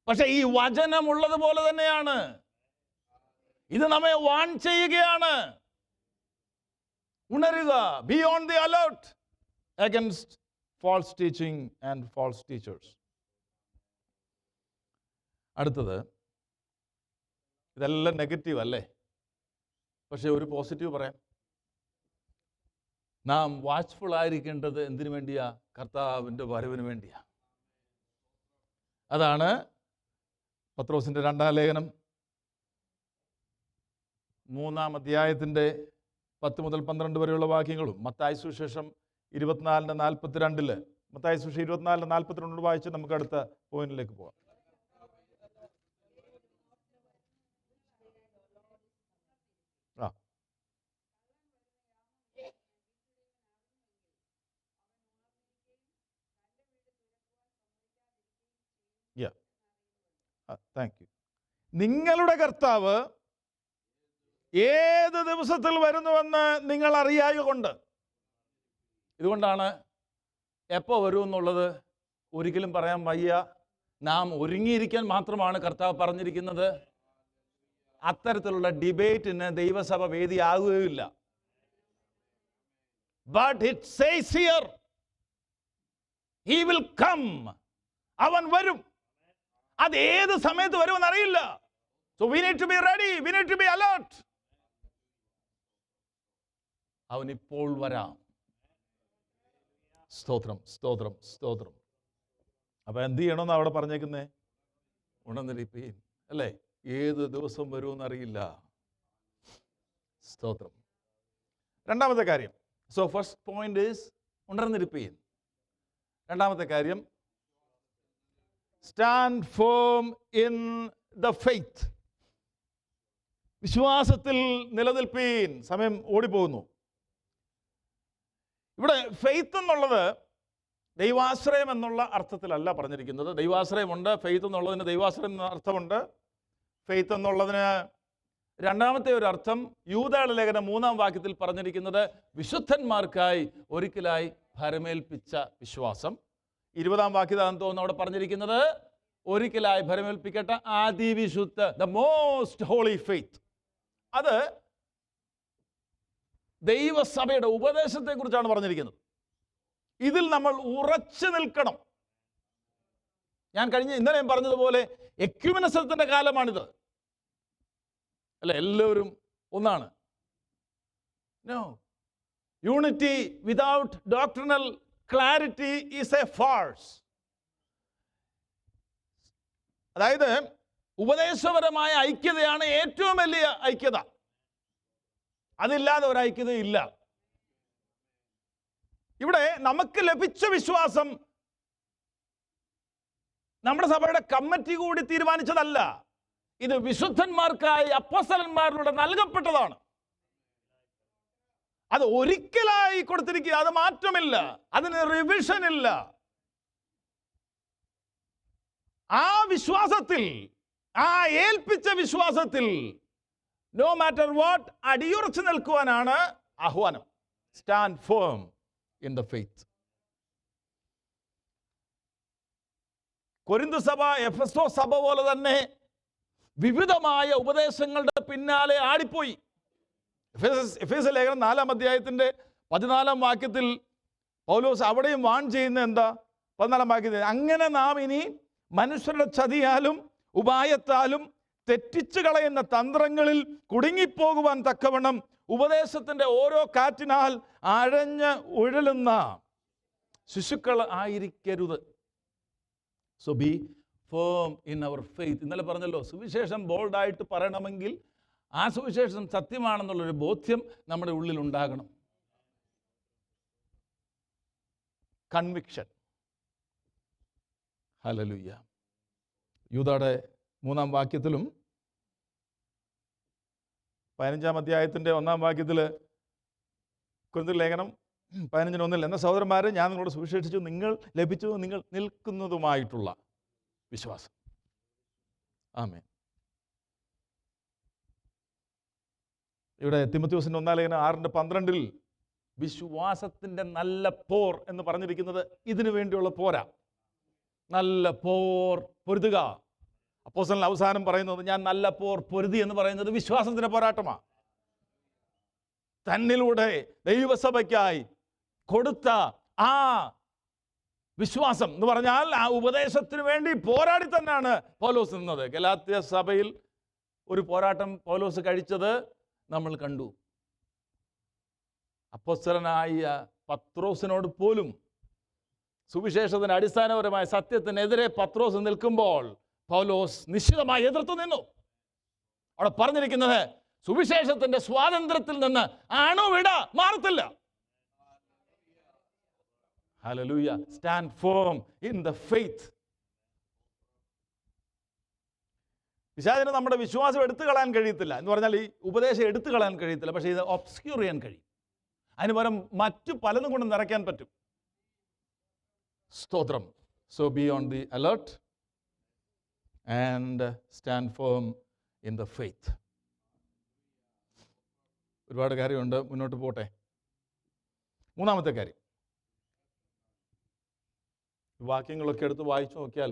പക്ഷെ ഈ വചനം ഉള്ളതുപോലെ തന്നെയാണ്. ഇത് നമ്മെ വാൺ ചെയ്യുകയാണ്. ഉണരുക, be on the alert against false teaching and false teachers. അടുത്തത്, ഇതെല്ലാം നെഗറ്റീവ് അല്ലേ? പക്ഷെ ഒരു പോസിറ്റീവ് പറയാം. നാം വാച്ച്ഫുൾ ആയിരിക്കേണ്ടത് എന്തിനു വേണ്ടിയാ? കർത്താവിൻ്റെ വരവിന് വേണ്ടിയാ. അതാണ് പത്രോസിൻ്റെ 2-ാം ലേഖനം 3-ാം അധ്യായത്തിൻ്റെ 10 മുതൽ 12 വരെയുള്ള വാക്യങ്ങളും മത്തായി സുവിശേഷം 24:42 മത്തായി സുവിശേഷം 24:42 വായിച്ച് നമുക്ക് അടുത്ത പോയിന്റിലേക്ക് പോകാം. Thank you. നിങ്ങളുടെ കർത്താവ് ഏത് ദിവസത്തിൽ വരുന്നുവെന്ന് നിങ്ങൾ അറിയായകൊണ്ട്. ഇതുകൊണ്ടാണ് എപ്പോൾ വരും എന്നുള്ളത് ഒരിക്കലും പറയാൻ വയ്യ. നാം ഒരുങ്ങിയിരിക്കാൻ മാത്രമാണ് കർത്താവ് പറഞ്ഞിരിക്കുന്നത്. അത്തരത്തിലുള്ള ഡിബേറ്റിന് ദൈവസഭ വേദിയാകുകയില്ല. But it says here he will come. അവൻ വരും. അത് ഏത് സമയത്ത് വരുമെന്ന് അറിയില്ല. So we need to be ready, we need to be alert. അവൻ ഇപ്പോൾ വരാം. സ്തോത്രം, സ്തോത്രം, സ്തോത്രം. അപ്പൊ എന്ത് ചെയ്യണമെന്ന് അവിടെ പറഞ്ഞേക്കുന്നേ? ഉണർന്നിരിപ്പീൻ അല്ലേ? ഏത് ദിവസം വരുമെന്ന് അറിയില്ല. സ്തോത്രം. രണ്ടാമത്തെ കാര്യം, സോ ഫസ്റ്റ് പോയിന്റ് ഈസ് ഉണർന്നിരിപ്പീൻ. രണ്ടാമത്തെ കാര്യം, stand firm in the faith. വിശ്വാസത്തിൽ നിലനിൽപ്പീൻ. സമയം ഓടിപ്പോകുന്നു. ഇവിടെ ഫെയ്ത്ത് എന്നുള്ളത് ദൈവാശ്രയം എന്നുള്ള അർത്ഥത്തിലല്ല പറഞ്ഞിരിക്കുന്നത്. ദൈവാശ്രയമുണ്ട്, ഫെയ്ത്ത് എന്നുള്ളതിന് ദൈവാശ്രയം എന്ന അർത്ഥമുണ്ട്. ഫെയ്ത്ത് എന്നുള്ളതിന് രണ്ടാമത്തെ ഒരു അർത്ഥം യൂദയുടെ ലേഖനം 3-ാം വാക്യത്തിൽ പറഞ്ഞിരിക്കുന്നത് വിശുദ്ധന്മാർക്കായി ഒരിക്കലായി ഭരമേൽപ്പിച്ച വിശ്വാസം. 20-ാം വാക്യത്താണെന്ന് തോന്നുന്നു അവിടെ പറഞ്ഞിരിക്കുന്നത് ഒരിക്കലായി ഭരമേൽപ്പിക്കട്ട അതിവിശുദ്ധ, ദ മോസ്റ്റ് ഹോളി ഫെയ്ത്ത്. അത് ദൈവസഭയുടെ ഉപദേശത്തെക്കുറിച്ചാണ് പറഞ്ഞിരിക്കുന്നത്. ഇതിൽ നമ്മൾ ഉറച്ചു നിൽക്കണം. ഞാൻ ഇന്നലെ പറഞ്ഞതുപോലെ എക്യുമെനിസത്തിന്റെ കാലമാണിത് അല്ല, എല്ലാവരും ഒന്നാണ്. No, unity without doctrinal clarity is a false. അതായത് ഉപദേശപരമായ ഐക്യതയാണ് ഏറ്റവും വലിയ ഐക്യത. അതില്ലാതെ ഒരു ഐക്യത ഇല്ല. ഇവിടെ നമുക്ക് ലഭിച്ച വിശ്വാസം നമ്മുടെ സഭയുടെ കമ്മിറ്റി കൂടി തീരുമാനിച്ചതല്ല. ഇത് വിശുദ്ധന്മാർക്കായി അപ്പോസ്തലന്മാരിലൂടെ നൽകപ്പെട്ടതാണ്. അത് ഒരിക്കലായി കൊടുത്തിരിക്കുക, അത് മാറ്റമില്ല, അതിന് റിവിഷൻ ഇല്ല. ആ വിശ്വാസത്തിൽ, ആ ഏൽപ്പിച്ച വിശ്വാസത്തിൽ നോ മാറ്റർ വാട്ട് അടിയുറച്ചു നിൽക്കുവാനാണ് ആഹ്വാനം. Stand firm in the faith. Corinth സഭ എഫെസോസ് സഭ പോലെ തന്നെ വിവിധമായ ഉപദേശങ്ങളുടെ പിന്നാലെ ആടിപ്പോയി. എഫേസ്യ ലേഖനം 4-ാം അധ്യായത്തിന്റെ 14-ാം വാക്യത്തിൽ പൗലോസ് അവിടെയും വാൺ ചെയ്യുന്ന എന്താ? 14-ാം വാക്യത്തിൽ, അങ്ങനെ നാം ഇനി മനുഷ്യരുടെ ചതിയാലും ഉപായത്താലും തെറ്റിച്ചു കളയുന്ന തന്ത്രങ്ങളിൽ കുടുങ്ങിപ്പോകുവാൻ തക്കവണ്ണം ഉപദേശത്തിന്റെ ഓരോ കാറ്റിനാൽ അഴഞ്ഞ് ഉഴലുന്ന ശിശുക്കൾ ആയിരിക്കരുത്. So be firm in our faith. ഇന്നലെ പറഞ്ഞല്ലോ, സുവിശേഷം ബോൾഡായിട്ട് പറയണമെങ്കിൽ ആ സുവിശേഷം സത്യമാണെന്നുള്ളൊരു ബോധ്യം നമ്മുടെ ഉള്ളിൽ ഉണ്ടാകണം. കൺവിക്ഷൻ. ഹല്ലേലൂയ. യൂദായുടെ 3-ാം വാക്യത്തിലും 15-ാം അധ്യായത്തിൻ്റെ 1-ാം വാക്യത്തിൽ കൊരിന്ത്യർ ലേഖനം 15:1 എന്ന സഹോദരന്മാരെ ഞാൻ നിങ്ങളോട് സുവിശേഷിച്ചു, നിങ്ങൾ ലഭിച്ചു, നിങ്ങൾ നിൽക്കുന്നതുമായിട്ടുള്ള വിശ്വാസം. ആമേൻ. ഇവിടെ തിമോഥെയോസിന്റെ 1-ാം ലേഖനം 6:12 വിശ്വാസത്തിൻ്റെ നല്ല പോർ എന്ന് പറഞ്ഞിരിക്കുന്നത് ഇതിനു വേണ്ടിയുള്ള പോരാ. നല്ല പോർ പൊരുതുക. അപ്പോസ്തലൻ അവസാനം പറയുന്നത് ഞാൻ നല്ല പോർ പൊരുതി എന്ന് പറയുന്നത് വിശ്വാസത്തിൻ്റെ പോരാട്ടമാണ്. തന്നിലൂടെ ദൈവസഭയ്ക്കായി കൊടുത്ത ആ വിശ്വാസം എന്ന് പറഞ്ഞാൽ ആ ഉപദേശത്തിന് വേണ്ടി പോരാടി തന്നെയാണ് പൗലോസ് നിന്നത്. ഗലാത്യ സഭയിൽ ഒരു പോരാട്ടം പൗലോസ് കഴിച്ചത് നമ്മൾ കണ്ടു. അപ്പോസ്തലനായ പത്രോസിനോട് പോലും സുവിശേഷത്തിന് അടിസ്ഥാനപരമായ സത്യത്തിനെതിരെ പത്രോസ് നിൽക്കുമ്പോൾ പൗലോസ് നിശ്ചിതമായി എതിർത്തു നിന്നു. അവിടെ പറഞ്ഞിരിക്കുന്നത് സുവിശേഷത്തിന്റെ സ്വാതന്ത്ര്യത്തിൽ നിന്ന് അണുവിട മാറത്തില്ല. ഹല്ലേലൂയ. Stand firm in the faith. പിശാചിന് നമ്മുടെ വിശ്വാസം എടുത്തു കളയാൻ കഴിയത്തില്ല എന്ന് പറഞ്ഞാൽ ഈ ഉപദേശം എടുത്തു കളയാൻ കഴിയത്തില്ല, പക്ഷേ ഇത് ഒബ്സ്ക്യൂർ ചെയ്യാൻ കഴിയും. അതിന് പകരം മറ്റു പലതും കൊണ്ട് നിറയ്ക്കാൻ പറ്റും. സ്തോത്രം. So be on the alert and stand firm in the faith. ഒരുപാട് കാര്യമുണ്ട്, മുന്നോട്ട് പോട്ടെ. 3-ാമത്തെ കാര്യം, വാക്യങ്ങളൊക്കെ എടുത്ത് വായിച്ചു നോക്കിയാൽ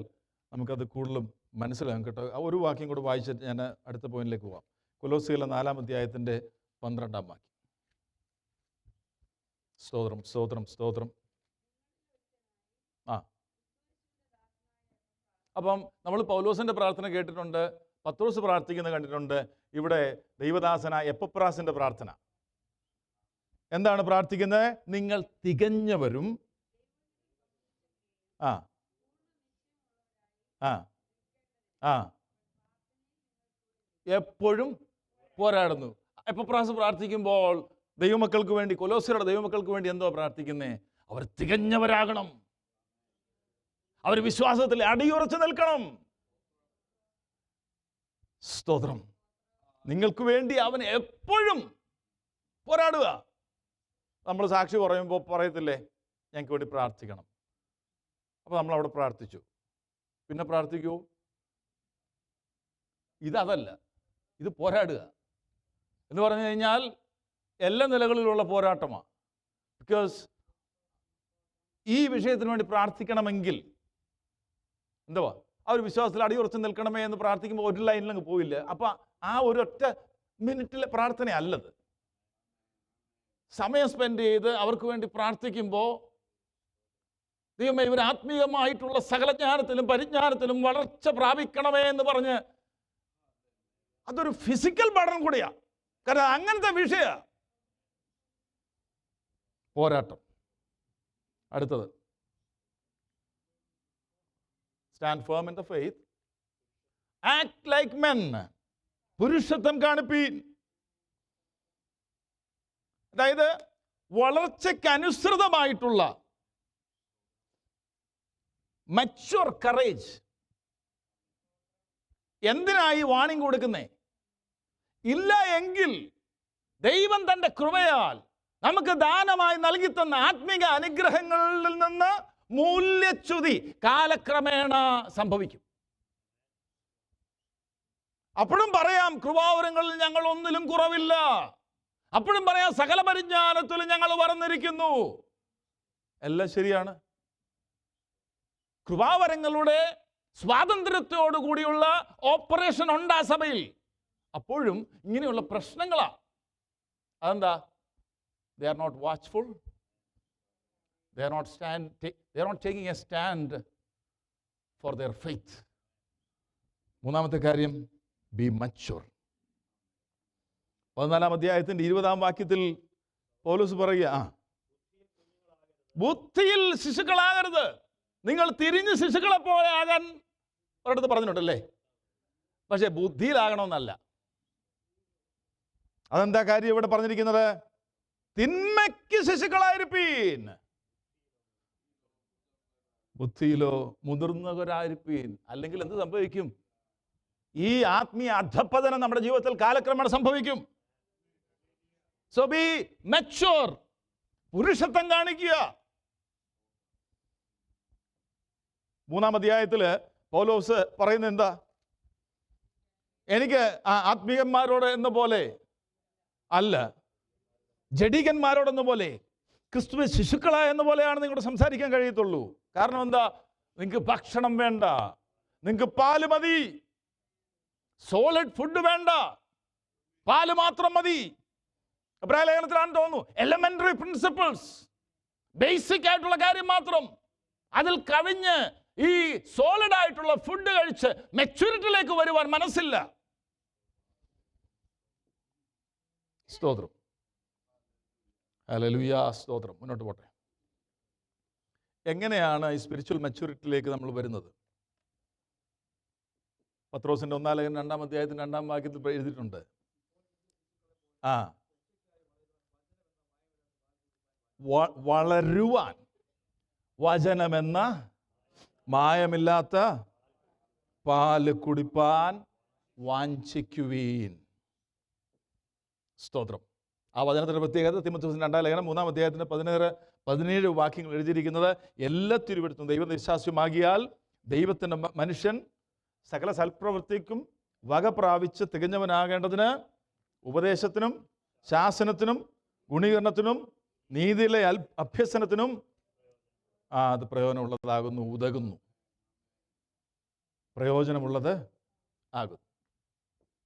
നമുക്കത് കൂടുതലും മനസ്സിലാകും കേട്ടോ. ആ ഒരു വാക്യം കൂടെ വായിച്ചിട്ട് ഞാൻ അടുത്ത പോയിന്റിലേക്ക് പോവാം. കൊലോസ്യയിലെ 4-ാം അധ്യായത്തിൻ്റെ 12-ാം വാക്യം. സ്തോത്രം, സ്തോത്രം, സ്തോത്രം. അപ്പം നമ്മൾ പൗലോസിൻ്റെ പ്രാർത്ഥന കേട്ടിട്ടുണ്ട്, പത്രോസ് പ്രാർത്ഥിക്കുന്നത് കണ്ടിട്ടുണ്ട്. ഇവിടെ ദൈവദാസനായ എപ്പഫ്രാസിൻ്റെ പ്രാർത്ഥന എന്താണ് പ്രാർത്ഥിക്കുന്നത്? നിങ്ങൾ തികഞ്ഞവരും എപ്പോഴും പോരാടുന്നു. എപ്പഫ്രാസ് പ്രാർത്ഥിക്കുമ്പോൾ ദൈവമക്കൾക്ക് വേണ്ടി, കൊലോസ്യരുടെ ദൈവമക്കൾക്ക് വേണ്ടി എന്തോ പ്രാർത്ഥിക്കുന്നേ? അവർ തികഞ്ഞവരാകണം, അവർ വിശ്വാസത്തിൽ അടിയുറച്ചു നിൽക്കണം. സ്തോത്രം. നിങ്ങൾക്ക് വേണ്ടി അവൻ എപ്പോഴും പോരാടുക. നമ്മൾ സാക്ഷി പറയുമ്പോൾ പറയത്തില്ലേ, ഞങ്ങൾക്ക് വേണ്ടി പ്രാർത്ഥിക്കണം. അപ്പോൾ നമ്മളവിടെ പ്രാർത്ഥിച്ചു, പിന്നെ പ്രാർത്ഥിക്കൂ? ഇതല്ല, ഇത് പോരാടുക എന്ന് പറഞ്ഞു കഴിഞ്ഞാൽ എല്ലാ നിലകളിലുള്ള പോരാട്ടമാണ്. ബിക്കോസ് ഈ വിഷയത്തിന് വേണ്ടി പ്രാർത്ഥിക്കണമെങ്കിൽ എന്തുവാ, ആ ഒരു വിശ്വാസത്തിൽ അടിയുറച്ച് നിൽക്കണമേ എന്ന് പ്രാർത്ഥിക്കുമ്പോൾ ഒരു ലൈനിലങ്ങ് പോയില്ല. അപ്പം ആ ഒരൊറ്റ മിനിറ്റിലെ പ്രാർത്ഥനയല്ലത്. സമയം സ്പെൻഡ് ചെയ്ത് അവർക്ക് വേണ്ടി പ്രാർത്ഥിക്കുമ്പോൾ ദൈവമേ ഇവർ ആത്മീയമായിട്ടുള്ള സകല ജ്ഞാനത്തിലും പരിജ്ഞാനത്തിലും വളർച്ച പ്രാപിക്കണമേ എന്ന് പറഞ്ഞ് അതൊരു ഫിസിക്കൽ പഠനം കൂടിയാണ്. കാരണം അങ്ങനത്തെ വിഷയ പോരാട്ടം. അടുത്തത് stand firm in the faith, act like men. പുരുഷത്വം കാണിപ്പീൻ. അതായത് വളർച്ചയ്ക്കനുസൃതമായിട്ടുള്ള മച്വർ കറേജ്. എന്തിനായി വാണിംഗ് കൊടുക്കുന്നേ? ഇല്ല എങ്കിൽ ദൈവം തൻ്റെ കൃപയാൽ നമുക്ക് ദാനമായി നൽകി തന്ന ആത്മീക അനുഗ്രഹങ്ങളിൽ നിന്ന് മൂല്യച്യുതി കാലക്രമേണ സംഭവിക്കും. അപ്പോഴും പറയാം കൃപാവരങ്ങളിൽ ഞങ്ങൾ ഒന്നിലും കുറവില്ല. അപ്പോഴും പറയാം സകല പരിജ്ഞാനത്തിലും ഞങ്ങൾ വളർന്നിരിക്കുന്നു. എല്ലാം ശരിയാണ്. കൃപാവരങ്ങളുടെ സ്വാതന്ത്ര്യത്തോടുകൂടിയുള്ള ഓപ്പറേഷൻ ഉണ്ട് ആ സഭയിൽ. അപ്പോഴും ഇങ്ങനെയുള്ള പ്രശ്നങ്ങളാ. അതെന്താ? They are not watchful. They are not taking a stand for their faith. മൂന്നാമത്തെ കാര്യം, be mature. 14-ാം അധ്യായത്തിന്റെ 20-ാം വാക്യത്തിൽ പൗലോസ് പറയുക, ബുദ്ധിയിൽ ശിശുക്കളാകരുത്, നിങ്ങൾ തിരിഞ്ഞ് ശിശുക്കളെ പോലെ ആകാൻ ഒരിടത്ത് പറഞ്ഞിട്ടുണ്ടല്ലേ. പക്ഷെ ബുദ്ധിയിലാകണമെന്നല്ല. അതെന്താ കാര്യം ഇവിടെ പറഞ്ഞിരിക്കുന്നത്? തിന്മയ്ക്ക് ശിശുക്കളായിരിപ്പീൻ, ബുദ്ധിയിലോ മുതിർന്നവരായിരിപ്പീൻ. അല്ലെങ്കിൽ എന്ത് സംഭവിക്കും? ഈ ആത്മീയ അധപ്പതനം നമ്മുടെ ജീവിതത്തിൽ കാലക്രമേണ സംഭവിക്കും. സോ ബി മെച്യൂർ, പുരുഷത്വം കാണിക്കുക. 3-ാം അധ്യായത്തിൽ പൗലോസ് പറയുന്നത് എന്താ? എനിക്ക് ആത്മീയന്മാരോട് എന്ന പോലെ അല്ല, ജഡികന്മാരോടെന്ന പോലെ, ക്രിസ്തുവ ശിശുക്കളായ എന്ന പോലെയാണ് നിങ്ങളോട് സംസാരിക്കാൻ കഴിയത്തുള്ളൂ. കാരണം എന്താ? നിങ്ങൾക്ക് ഭക്ഷണം വേണ്ട, നിങ്ങൾക്ക് പാല് മതി. സോളിഡ് ഫുഡ് വേണ്ട, പാല് മാത്രം മതി. എബ്രായ ലേഖനത്തിലാണ് തോന്നുന്നു, എലമെന്ററി പ്രിൻസിപ്പിൾസ്, ബേസിക് ആയിട്ടുള്ള കാര്യം മാത്രം. അതിൽ കവിഞ്ഞ് ഈ സോളിഡ് ആയിട്ടുള്ള ഫുഡ് കഴിച്ച് മെച്യൂരിറ്റിയിലേക്ക് വരുവാൻ മനസ്സില്ല. സ്തോത്രം, ഹല്ലേലൂയ, സ്തോത്രം. മുന്നോട്ട് പോട്ടെ. എങ്ങനെയാണ് ഈ സ്പിരിച്വൽ മെച്യൂരിറ്റിയിലേക്ക് നമ്മൾ വരുന്നത്? പത്രോസിന്റെ 1-ാം ലേഖനം 2-ാം അധ്യായത്തിന് 2-ാം വാക്യത്തിൽ എഴുതിയിട്ടുണ്ട്, വളരുവാൻ വചനമെന്ന മായമില്ലാത്ത പാല് കുടിപ്പാൻ വാഞ്ചിക്കുവീൻ. സ്തോത്രം. ആ വചനത്തിൻ്റെ പ്രത്യേകത തീമോഥെയോസിന്റെ 2-ാം ലേഖനം 3-ാം അധ്യായത്തിന് 16-17 വാക്യങ്ങൾ എഴുതിയിരിക്കുന്നത് എല്ലാ തിരുവെടുത്തും ദൈവനിശ്വാസ്യമാകിയാൽ ദൈവത്തിൻ്റെ മനുഷ്യൻ സകല സൽപ്രവൃത്തിക്കും വക പ്രാപിച്ച് തികഞ്ഞവനാകേണ്ടതിന് ഉപദേശത്തിനും ശാസനത്തിനും ഗുണീകരണത്തിനും നീതിയിലെ അഭ്യസനത്തിനും അത് പ്രയോജനമുള്ളതാകുന്നു, ഉതകുന്നു, പ്രയോജനമുള്ളത് ആകുന്നു.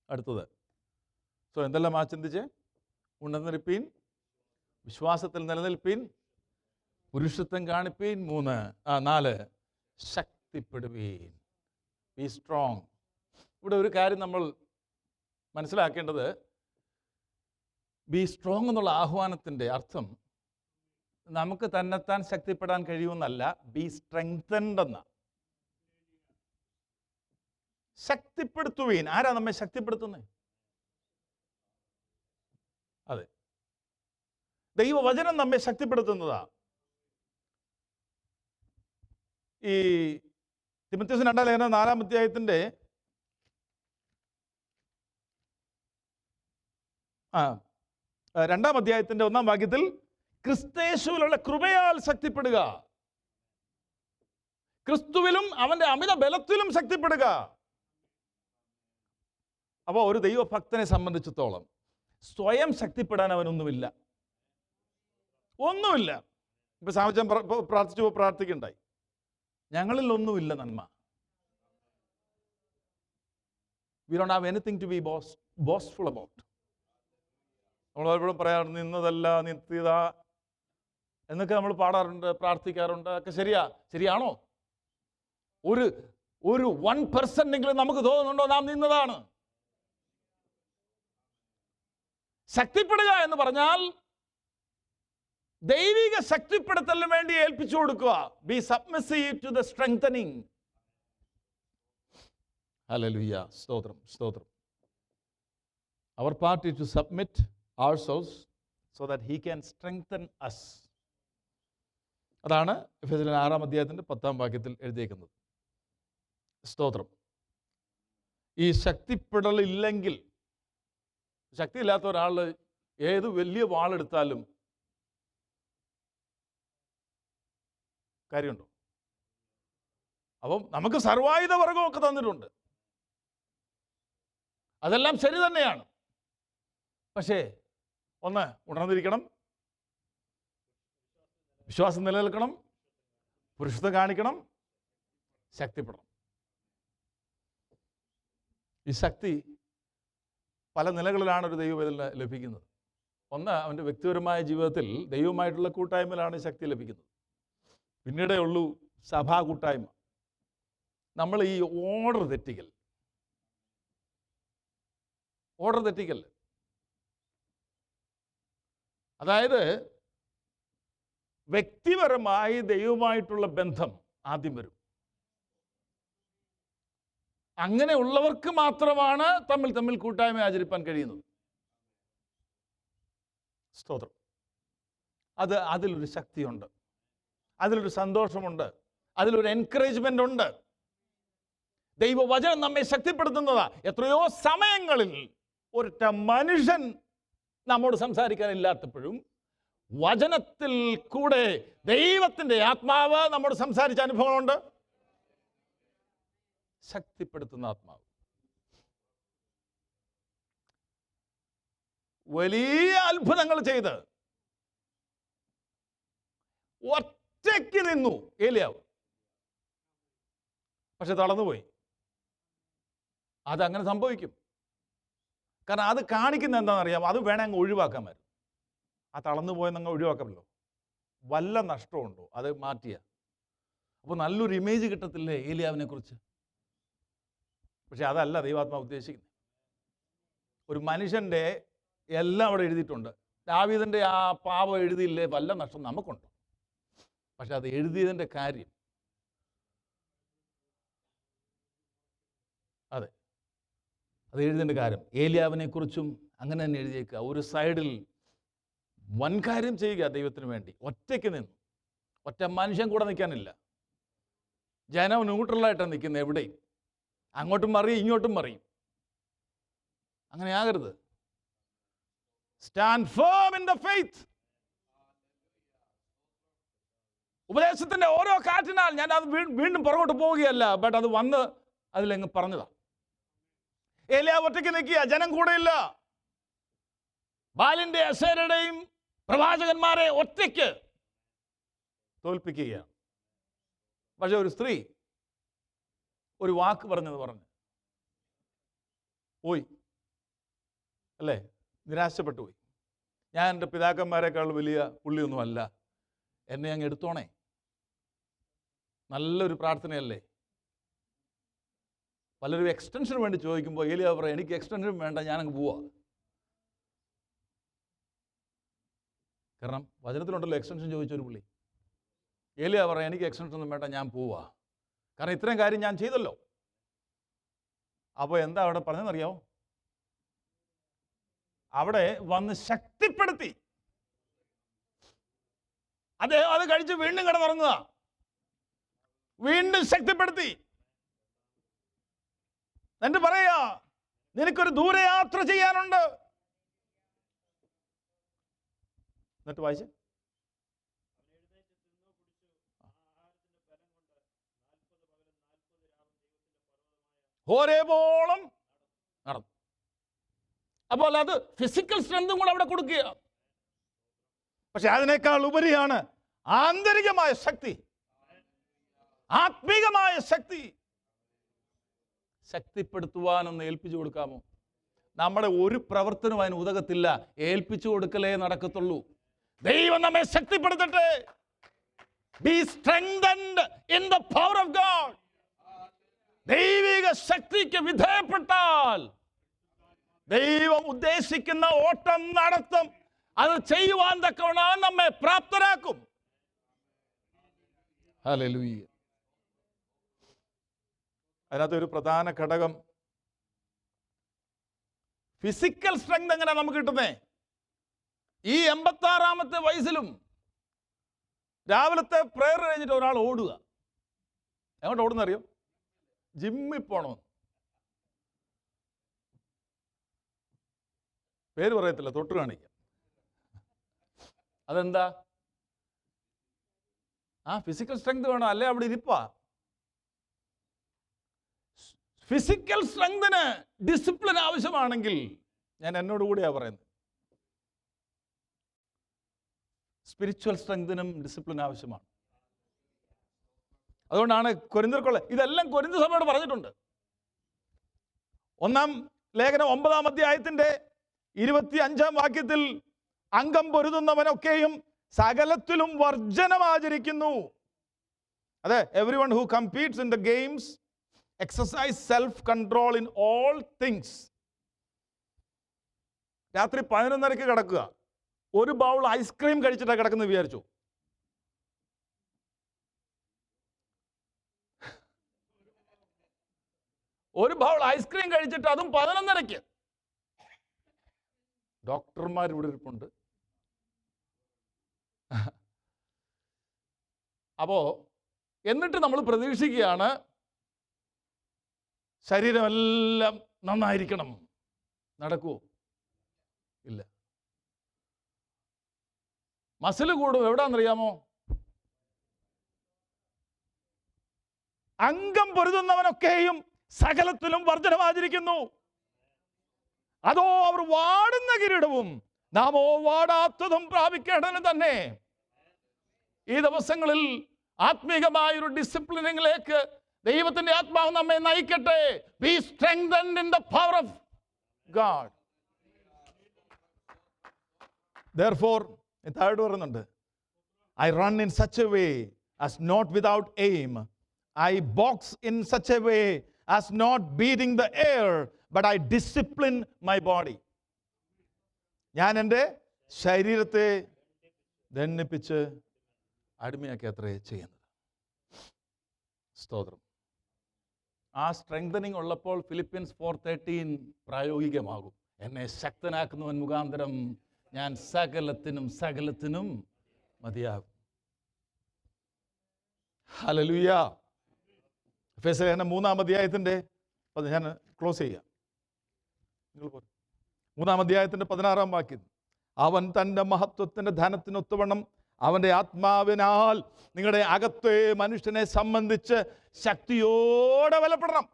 അടുത്തത്, സോ എന്തെല്ലാം ചിന്തിച്ച്? ഉണർന്നിരിപ്പീൻ, വിശ്വാസത്തിൽ നിലനിൽപ്പീൻ, പുരുഷത്വം കാണിപ്പീൻ. 4 ശക്തിപ്പെടുവീൻ, ബി സ്ട്രോങ്. ഇവിടെ ഒരു കാര്യം നമ്മൾ മനസ്സിലാക്കേണ്ടത്, ബി സ്ട്രോങ് എന്നുള്ള ആഹ്വാനത്തിൻ്റെ അർത്ഥം നമുക്ക് തന്നെത്താൻ ശക്തിപ്പെടാൻ കഴിയുമെന്നല്ല, ബി സ്ട്രെങ്തൻഡ് എന്ന. ശക്തിപ്പെടുത്തുവീൻ. ആരാ നമ്മെ ശക്തിപ്പെടുത്തുന്നത്? അതെ, ദൈവവചനം നമ്മെ ശക്തിപ്പെടുത്തുന്നതാ. ഈ തീമോഥെയോസിന്റെ 2-ാം ലേഖനം 4-ാം അധ്യായത്തിന്റെ 2-ാം അധ്യായത്തിന്റെ 1-ാം വാക്യത്തിൽ ക്രിസ്തയേശുവിലുള്ള കൃപയാൽ ശക്തിപ്പെടുക, ക്രിസ്തുവിലും അവന്റെ അമിത ബലത്തിലും ശക്തിപ്പെടുക. അപ്പോൾ ഒരു ദൈവഭക്തനെ സംബന്ധിച്ചിടത്തോളം സ്വയം ശക്തിപ്പെടാൻ അവനൊന്നുമില്ല, ഒന്നുമില്ല. ഇപ്പൊ സാമച്ചൻ പ്രാർത്ഥിക്കുണ്ടായി, ഞങ്ങളിൽ ഒന്നുമില്ല നന്മ. We don't have anything to be boastful about. നമ്മൾ എപ്പോഴും പറയാറുണ്ട്, നിന്നതല്ല നിത്യത എന്നൊക്കെ നമ്മൾ പാടാറുണ്ട്, പ്രാർത്ഥിക്കാറുണ്ട്, ഒക്കെ ശരിയാണോ? ഒരു 1% എങ്കിലും നമുക്ക് തോന്നുന്നുണ്ടോ നാം നിന്നതാണ്? ശക്തിപ്പെടുക എന്ന് പറഞ്ഞാൽ ദൈവിക ശക്തിപ്പെടുത്തലിന് വേണ്ടി ഏൽപ്പിച്ചു കൊടുക്കുക. Be submissive to the strengthening. ഹല്ലേലൂയ, സ്തോത്രം, സ്തോത്രം. Our part is to submit ourselves, so that he can strengthen us. അതാണ് എഫെസ്യർ 6 അധ്യായത്തിൻ്റെ 10 വാക്യത്തിൽ എഴുതിയിരിക്കുന്നത്. സ്തോത്രം. ഈ ശക്തിപ്പെടലില്ലെങ്കിൽ, ശക്തിയില്ലാത്ത ഒരാൾ ഏത് വലിയ വാളെടുത്താലും കാര്യമുണ്ടോ? അപ്പം നമുക്ക് സർവായുധ വർഗമൊക്കെ തന്നിട്ടുണ്ട്, അതെല്ലാം ശരി തന്നെയാണ്. പക്ഷേ ഒന്ന് ഉണർന്നിരിക്കണം, വിശ്വാസം നിലനിൽക്കണം, പുരുഷത്വം കാണിക്കണം, ശക്തിപ്പെടണം. ഈ ശക്തി പല നിലകളിലാണ് ഒരു ദൈവവേദന ലഭിക്കുന്നത്. ഒന്ന്, അവൻ്റെ വ്യക്തിപരമായ ജീവിതത്തിൽ ദൈവവുമായിട്ടുള്ള കൂട്ടായ്മയിലാണ് ശക്തി ലഭിക്കുന്നത്. പിന്നീടേ ഉള്ളൂ സഭാ കൂട്ടായ്മ. നമ്മൾ ഈ ഓർഡർ തെറ്റിക്കൽ അതായത് വ്യക്തിപരമായി ദൈവമായിട്ടുള്ള ബന്ധം ആദ്യം വരും. അങ്ങനെയുള്ളവർക്ക് മാത്രമാണ് തമ്മിൽ കൂട്ടായ്മ ആചരിപ്പാൻ കഴിയുന്നത്. സ്തോത്രം. അതിലൊരു ശക്തിയുണ്ട്, അതിലൊരു സന്തോഷമുണ്ട്, അതിലൊരു എൻകറേജ്മെന്റ് ഉണ്ട്. ദൈവവചനം നമ്മെ ശക്തിപ്പെടുത്തുന്നതാ. എത്രയോ സമയങ്ങളിൽ ഒരൊറ്റ മനുഷ്യൻ നമ്മോട് സംസാരിക്കാനില്ലാത്തപ്പോഴും വചനത്തിൽ കൂടെ ദൈവത്തിൻ്റെ ആത്മാവ് നമ്മോട് സംസാരിച്ച അനുഭവമുണ്ട്. ശക്തിപ്പെടുത്തുന്ന ആത്മാവ് വലിയ അത്ഭുതങ്ങൾ ചെയ്ത് ഒറ്റയ്ക്ക് നിന്നു ഏലിയാവ്. പക്ഷെ തളർന്നുപോയി. അതങ്ങനെ സംഭവിക്കും. കാരണം അത് കാണിക്കുന്ന എന്താണെന്നറിയാം, അത് വേണേ അങ്ങ് ഒഴിവാക്കാമായിരുന്നു. ആ തളർന്നു പോയെന്നങ്ങ് ഒഴിവാക്കാമല്ലോ. വല്ല നഷ്ടമുണ്ടോ അത് മാറ്റിയ? അപ്പോൾ നല്ലൊരു ഇമേജ് കിട്ടത്തില്ലേ ഏലിയാവിനെ കുറിച്ച്? പക്ഷെ അതല്ല ദൈവാത്മാവ് ഉദ്ദേശിക്കുന്നത്. ഒരു മനുഷ്യൻ്റെ എല്ലാം അവിടെ എഴുതിയിട്ടുണ്ട്. ദാവീദിൻ്റെ ആ പാപം എഴുതിയില്ലേ, വല്ല നഷ്ടം നമുക്കുണ്ട്. പക്ഷെ അത് എഴുതിയതിൻ്റെ കാര്യം, അതെ, അത് എഴുതിയതിൻ്റെ കാര്യം ഏലിയാവിനെ കുറിച്ചും അങ്ങനെ തന്നെ എഴുതിയേക്കുക. ഒരു സൈഡിൽ വൻ കാര്യം ചെയ്യുക ദൈവത്തിന് വേണ്ടി, ഒറ്റയ്ക്ക് നിന്നു. ഒറ്റ മനുഷ്യൻ കൂടെ നിൽക്കാനില്ല. ജനം ന്യൂട്രലായിട്ടാണ് നിൽക്കുന്നത്. എവിടെയും അങ്ങോട്ടും മറിയും ഇങ്ങോട്ടും മറിയും. അങ്ങനെ ആകരുത്. Stand firm in the faith. ഉപദേശത്തിന്റെ ഓരോ കാറ്റിനാൽ ഞാൻ അത് വീണ്ടും പുറകോട്ട് പോവുകയല്ല, ബട്ട് അത് വന്ന് അതിലെങ്ങ് പറഞ്ഞതാ. ഏലിയാവ് ഒറ്റയ്ക്ക് നിൽക്കുക, ജനം കൂടെയില്ല. ബാലിന്റെ അസേരയുടെയും പ്രവാചകന്മാരെ ഒറ്റയ്ക്ക് തോൽപ്പിക്കുകയാണ്. പക്ഷെ ഒരു സ്ത്രീ ഒരു വാക്ക് പറഞ്ഞത് പറഞ്ഞു പോയി, അല്ലേ? നിരാശപ്പെട്ടു പോയി. ഞാൻ എൻ്റെ പിതാക്കന്മാരെക്കാൾ വലിയ പുള്ളിയൊന്നുമല്ല, എന്നെ അങ്ങ് എടുത്തോണേ. നല്ലൊരു പ്രാർത്ഥനയല്ലേ? പലരും എക്സ്റ്റൻഷന് വേണ്ടി ചോദിക്കുമ്പോൾ ഏലിയാവ് പറയാം, എനിക്ക് എക്സ്റ്റൻഷൻ വേണ്ട, ഞാനങ്ങ് പോവാ. കാരണം വചനത്തിലുണ്ടല്ലോ എക്സ്റ്റൻഷൻ ചോദിച്ചൊരു പുള്ളി. ഏലിയാവ് പറയാം, എനിക്ക് എക്സ്റ്റൻഷൻ ഒന്നും വേണ്ട, ഞാൻ പോവാ. കാരണം ഇത്രയും കാര്യം ഞാൻ ചെയ്തല്ലോ. അപ്പോൾ എന്താ അവിടെ പറഞ്ഞതെന്നറിയാമോ? അവിടെ വന്ന് ശക്തിപ്പെടുത്തി. അദ്ദേഹം അത് കഴിച്ച് വീണ്ടും കിടന്നുറങ്ങുക, വീണ്ടും ശക്തിപ്പെടുത്തി. എന്നിട്ട് പറയാ, നിനക്കൊരു ദൂരയാത്ര ചെയ്യാനുണ്ട്. എന്നിട്ട് വായിച്ച് ഹോരേബോളം നടന്നു. അപ്പോൾ അത് ഫിസിക്കൽ സ്ട്രെങ്തും കൂടെ അവിടെ കൊടുക്കുക. പക്ഷെ അതിനേക്കാൾ ഉപരിയാണ് ആന്തരികമായ ശക്തി, ആത്മീകമായ ശക്തി. ശക്തിപ്പെടുത്തുവാനൊന്ന് ഏൽപ്പിച്ചു കൊടുക്കാമോ? നമ്മുടെ ഒരു പ്രവർത്തനവും അതിന് ഉതകത്തില്ല. ഏൽപ്പിച്ചു കൊടുക്കലേ നടക്കത്തുള്ളൂ. ദൈവം നമ്മെ ശക്തിപ്പെടുത്തട്ടെ. Be strengthened in the power of God. ദൈവിക ശക്തിക്ക് വിധേയപ്പെട്ടാൽ ദൈവം ഉദ്ദേശിക്കുന്ന ഓട്ടം നടത്തും. അത് ചെയ്യുവാൻ തക്കവണ്ണം നമ്മെ പ്രാപ്തരാക്കും. ഹല്ലേലൂയ. അതിനകത്ത് ഒരു പ്രധാന ഘടകം ഫിസിക്കൽ സ്ട്രെങ്ത് എങ്ങനെയാണ് നമുക്ക് കിട്ടുന്നേ? ഈ 86-ാമത്തെ വയസ്സിലും രാവിലത്തെ പ്രേയർ കഴിഞ്ഞിട്ട് ഒരാൾ ഓടുക. എങ്ങോട്ട് ഓടുന്നറിയോ? ജിമ്മിൽ പോകണമെന്ന്. പേര് പറയത്തില്ല, തൊട്ട് കാണിക്കാം. അതെന്താ? ഫിസിക്കൽ സ്ട്രെങ്ത് വേണം, അല്ലേ അവിടെ ഇരിപ്പാ. ഫിസിക്കൽ സ്ട്രെങ്തിന് ഡിസിപ്ലിൻ ആവശ്യമാണെങ്കിൽ ഞാൻ എന്നോട് കൂടിയാ പറയുന്നത്, സ്പിരിച്വൽ സ്ട്രെങ്തിനും ഡിസിപ്ലിൻ ആവശ്യമാണ്. അതുകൊണ്ടാണ് കൊരിന്ത്യർക്കുള്ള ഇതെല്ലാം കൊരിന്ത്യ സഭയോട് പറഞ്ഞിട്ടുണ്ട്. 1-ാം ലേഖനം 9-ാം അധ്യായത്തിന്റെ 25-ാം വാക്യത്തിൽ അംഗം പൊരുതുന്നവനൊക്കെയും സകലത്തിലും വർജനമാചരിക്കുന്നു. അതെ, everyone who competes in the games exercises self control in all things. രാത്രി 11:30 കിടക്കുക, ഒരു ബൗൾ ഐസ്ക്രീം കഴിച്ചിട്ടാണ് കിടക്കുന്നത് വിചാരിച്ചു. ഒരു ബൗൾ ഐസ്ക്രീം കഴിച്ചിട്ട്, അതും 11:30. ഡോക്ടർമാർ ഇവിടെ ഇരിപ്പുണ്ട്. അപ്പോ എന്നിട്ട് നമ്മൾ പ്രതീക്ഷിക്കുകയാണ് ശരീരമെല്ലാം നന്നായിരിക്കണം. നടക്കുമോ? ഇല്ല. മസിൽ കൂടും. എവിടാന്നറിയാമോ? അംഗം പൊരുതുന്നവനൊക്കെയും സകലത്തിലും വർജനമാചരിക്കുന്നു. അതോ അവർ വാടുന്ന കിരീടവും നാമോ വാടാത്തതും പ്രാപിക്കേണ്ടതിന് തന്നെ. ഈ ദിവസങ്ങളിൽ ആത്മീകമായൊരു ഡിസിപ്ലിനിലേക്ക് ദൈവത്തിന്റെ ആത്മാവ് നമ്മെ നയിക്കട്ടെ. Be strengthened in the power of God. Therefore, താഴോട്ട് പറയുന്നുണ്ട്, I run in such a way as not without aim. I box in such a way as not beating the air, but I discipline my body. ഞാൻ എൻ്റെ ശരീരത്തെ ദണ്ഡിപ്പിച്ച് അടിമയാക്കി അത്രേ ചെയ്യുന്നത്. സ്തോത്രം. ആ strengthening ഉള്ളപ്പോൾ ഫിലിപ്പിയൻസ് 4:13 പ്രായോഗികമാകും. എന്നെ ശക്തനാക്കുന്നവൻ മുഖാന്തരം ഞാൻ സകലത്തിനും മതിയാകും. ഹല്ലേലൂയ. എഫെസ്യർ 3-ാം അധ്യായത്തിന്റെ ഞാൻ ക്ലോസ് ചെയ്യാം. 3-ാം അധ്യായത്തിന്റെ 16-ാം വാക്യം, അവൻ തൻ്റെ മഹത്വത്തിന്റെ ധനത്തിനൊത്തവണ്ണം അവൻ്റെ ആത്മാവിനാൽ നിങ്ങളുടെ അകത്തെ മനുഷ്യനെ സംബന്ധിച്ച് ശക്തിയോടെ ബലപ്പെടണം.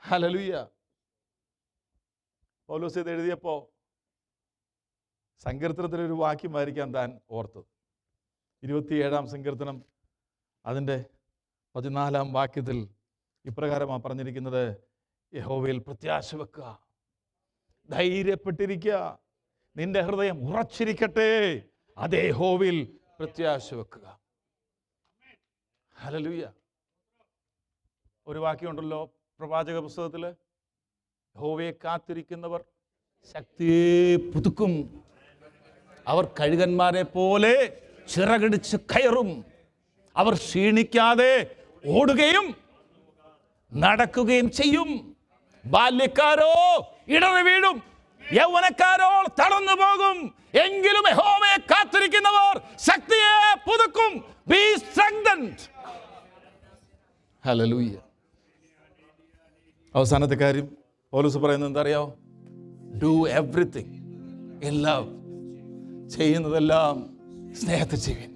ഹല്ലേലൂയ. പൗലോസ് ഇത് എഴുതിയപ്പോൾ സങ്കീർത്തനത്തിലൊരു വാക്യം വായിക്കാൻ താൻ ഓർത്തത്. 27-ാം സങ്കീർത്തനം അതിൻ്റെ 14-ാം വാക്യത്തിൽ ഇപ്രകാരമാണ് പറഞ്ഞിരിക്കുന്നത്, യഹോവയിൽ പ്രത്യാശ വെക്കുക, ധൈര്യപ്പെട്ടിരിക്കുക, നിന്റെ ഹൃദയം ഉറച്ചിരിക്കട്ടെ, അതേ യഹോവയിൽ പ്രത്യാശ വെക്കുക. ഹല്ലേലൂയ. ഒരു വാക്യമുണ്ടല്ലോ പ്രവാചക പുസ്തകത്തിൽ, യഹോവയെ കാത്തിരിക്കുന്നവർ ശക്തിയെ പുതുക്കും, അവർ കഴുകന്മാരെ പോലെ ചിറകടിച്ച് കയറും, അവർ ക്ഷീണിക്കാതെ ഓടുകയും നടക്കുകയും ചെയ്യും. ബാല്യക്കാരോ ഇടറി വീഴും, യൗവനക്കാരോ തളർന്നു പോകും, എങ്കിലും യഹോവയെ കാത്തിരിക്കുന്നവർ ശക്തിയെ പുതുക്കും. B strengthened. ഹല്ലേലൂയ. അവസാനത്തെ കാര്യം പൗലോസ് പറയുന്നത് എന്താ അറിയാമോ? Do everything in love. ചെയ്യുന്നതെല്ലാം സ്നേഹത്തിൽ ചെയ്യുവിൻ.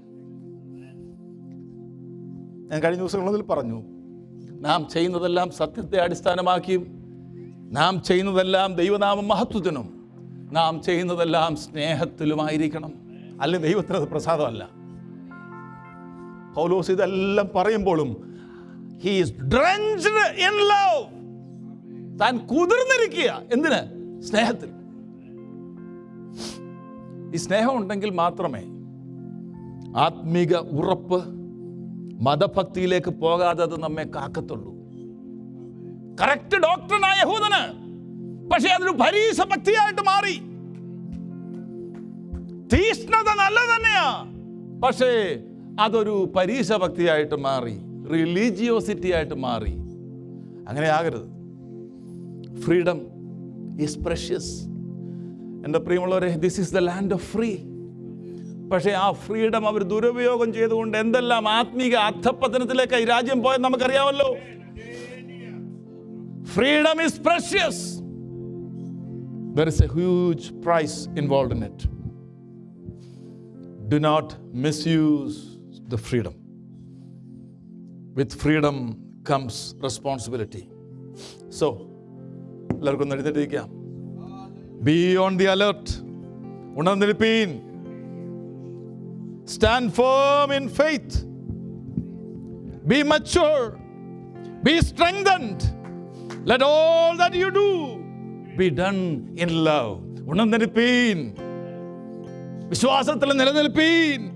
ഞാൻ കഴിഞ്ഞ ദിവസങ്ങളിൽ പറഞ്ഞു, നാം ചെയ്യുന്നതെല്ലാം സത്യത്തെ അടിസ്ഥാനമാക്കിയും, നാം ചെയ്യുന്നതെല്ലാം ദൈവനാമ മഹത്വത്തിനും, നാം ചെയ്യുന്നതെല്ലാം സ്നേഹത്തിലുമായിരിക്കണം. അല്ലെങ്കിൽ ദൈവത്തിന് അത് പ്രസാദമല്ല. പൗലോസ് ഇതെല്ലാം പറയുമ്പോഴും he is drenched in love. താൻ കുതിർന്നിരിക്കുക. എന്തിന്? സ്നേഹത്തിൽ. ഈ സ്നേഹം ഉണ്ടെങ്കിൽ മാത്രമേ ആത്മീക ഉറപ്പ്, മതഭക്തിയിലേക്ക് പോകാതെ അത് നമ്മെ കാക്കത്തുള്ളൂ. കറക്റ്റ് ഡോക്ടറിനായ യഹൂദന് പക്ഷെ അതൊരു പരീക്ഷ ഭക്തിയായിട്ട് മാറി. തീഷ്ണത നല്ല തന്നെയാ, പക്ഷേ അതൊരു പരീക്ഷ ഭക്തിയായിട്ട് മാറി, റിലീജിയോസിറ്റി ആയിട്ട് മാറി. അങ്ങനെ ആകരുത്. Freedom is precious. എൻ്റെ പ്രിയമുള്ളവരെ, this is the land of free. പക്ഷേ ആ ഫ്രീഡം അവർ ദുരുപയോഗം ചെയ്തുകൊണ്ട് എന്തെല്ലാം ആത്മീക അധപ്പതനത്തിലേക്ക് ഈ രാജ്യം പോയെന്ന് നമുക്കറിയാമല്ലോ. Freedom is precious. There is a huge price involved in it. Do not misuse the freedom. With freedom comes responsibility. So, എല്ലാവർക്കും ഒന്ന് എഴുന്നേറ്റിരിക്കാം. Be on the alert. ഉണർന്നിരിപ്പീൻ. Stand firm in faith. Be mature. Be strengthened. Let all that you do be done in love. ഉണർന്നിരിപ്പീൻ. വിശ്വാസത്തിൽ നിലനിൽപ്പീൻ.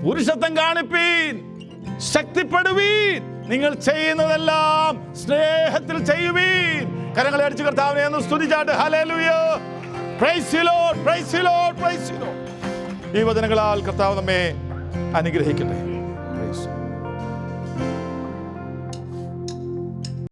പുരുഷത്വം കാണിപ്പീൻ. ശക്തിപ്പെടുവീൻ. നിങ്ങൾ ചെയ്യുന്നതെല്ലാം സ്നേഹത്തിൽ ചെയ്യുവീൻ. കരങ്ങളെ അടിച്ച് കർത്താവിനെ ഒന്ന് സ്തുതിച്ചാട്ട്. ഹല്ലേലൂയ. Praise you Lord, praise you Lord, praise you Lord. ഈ വചനങ്ങളാൽ കർത്താവ് നമ്മെ അനുഗ്രഹിക്കട്ടെ. പ്രൈസ്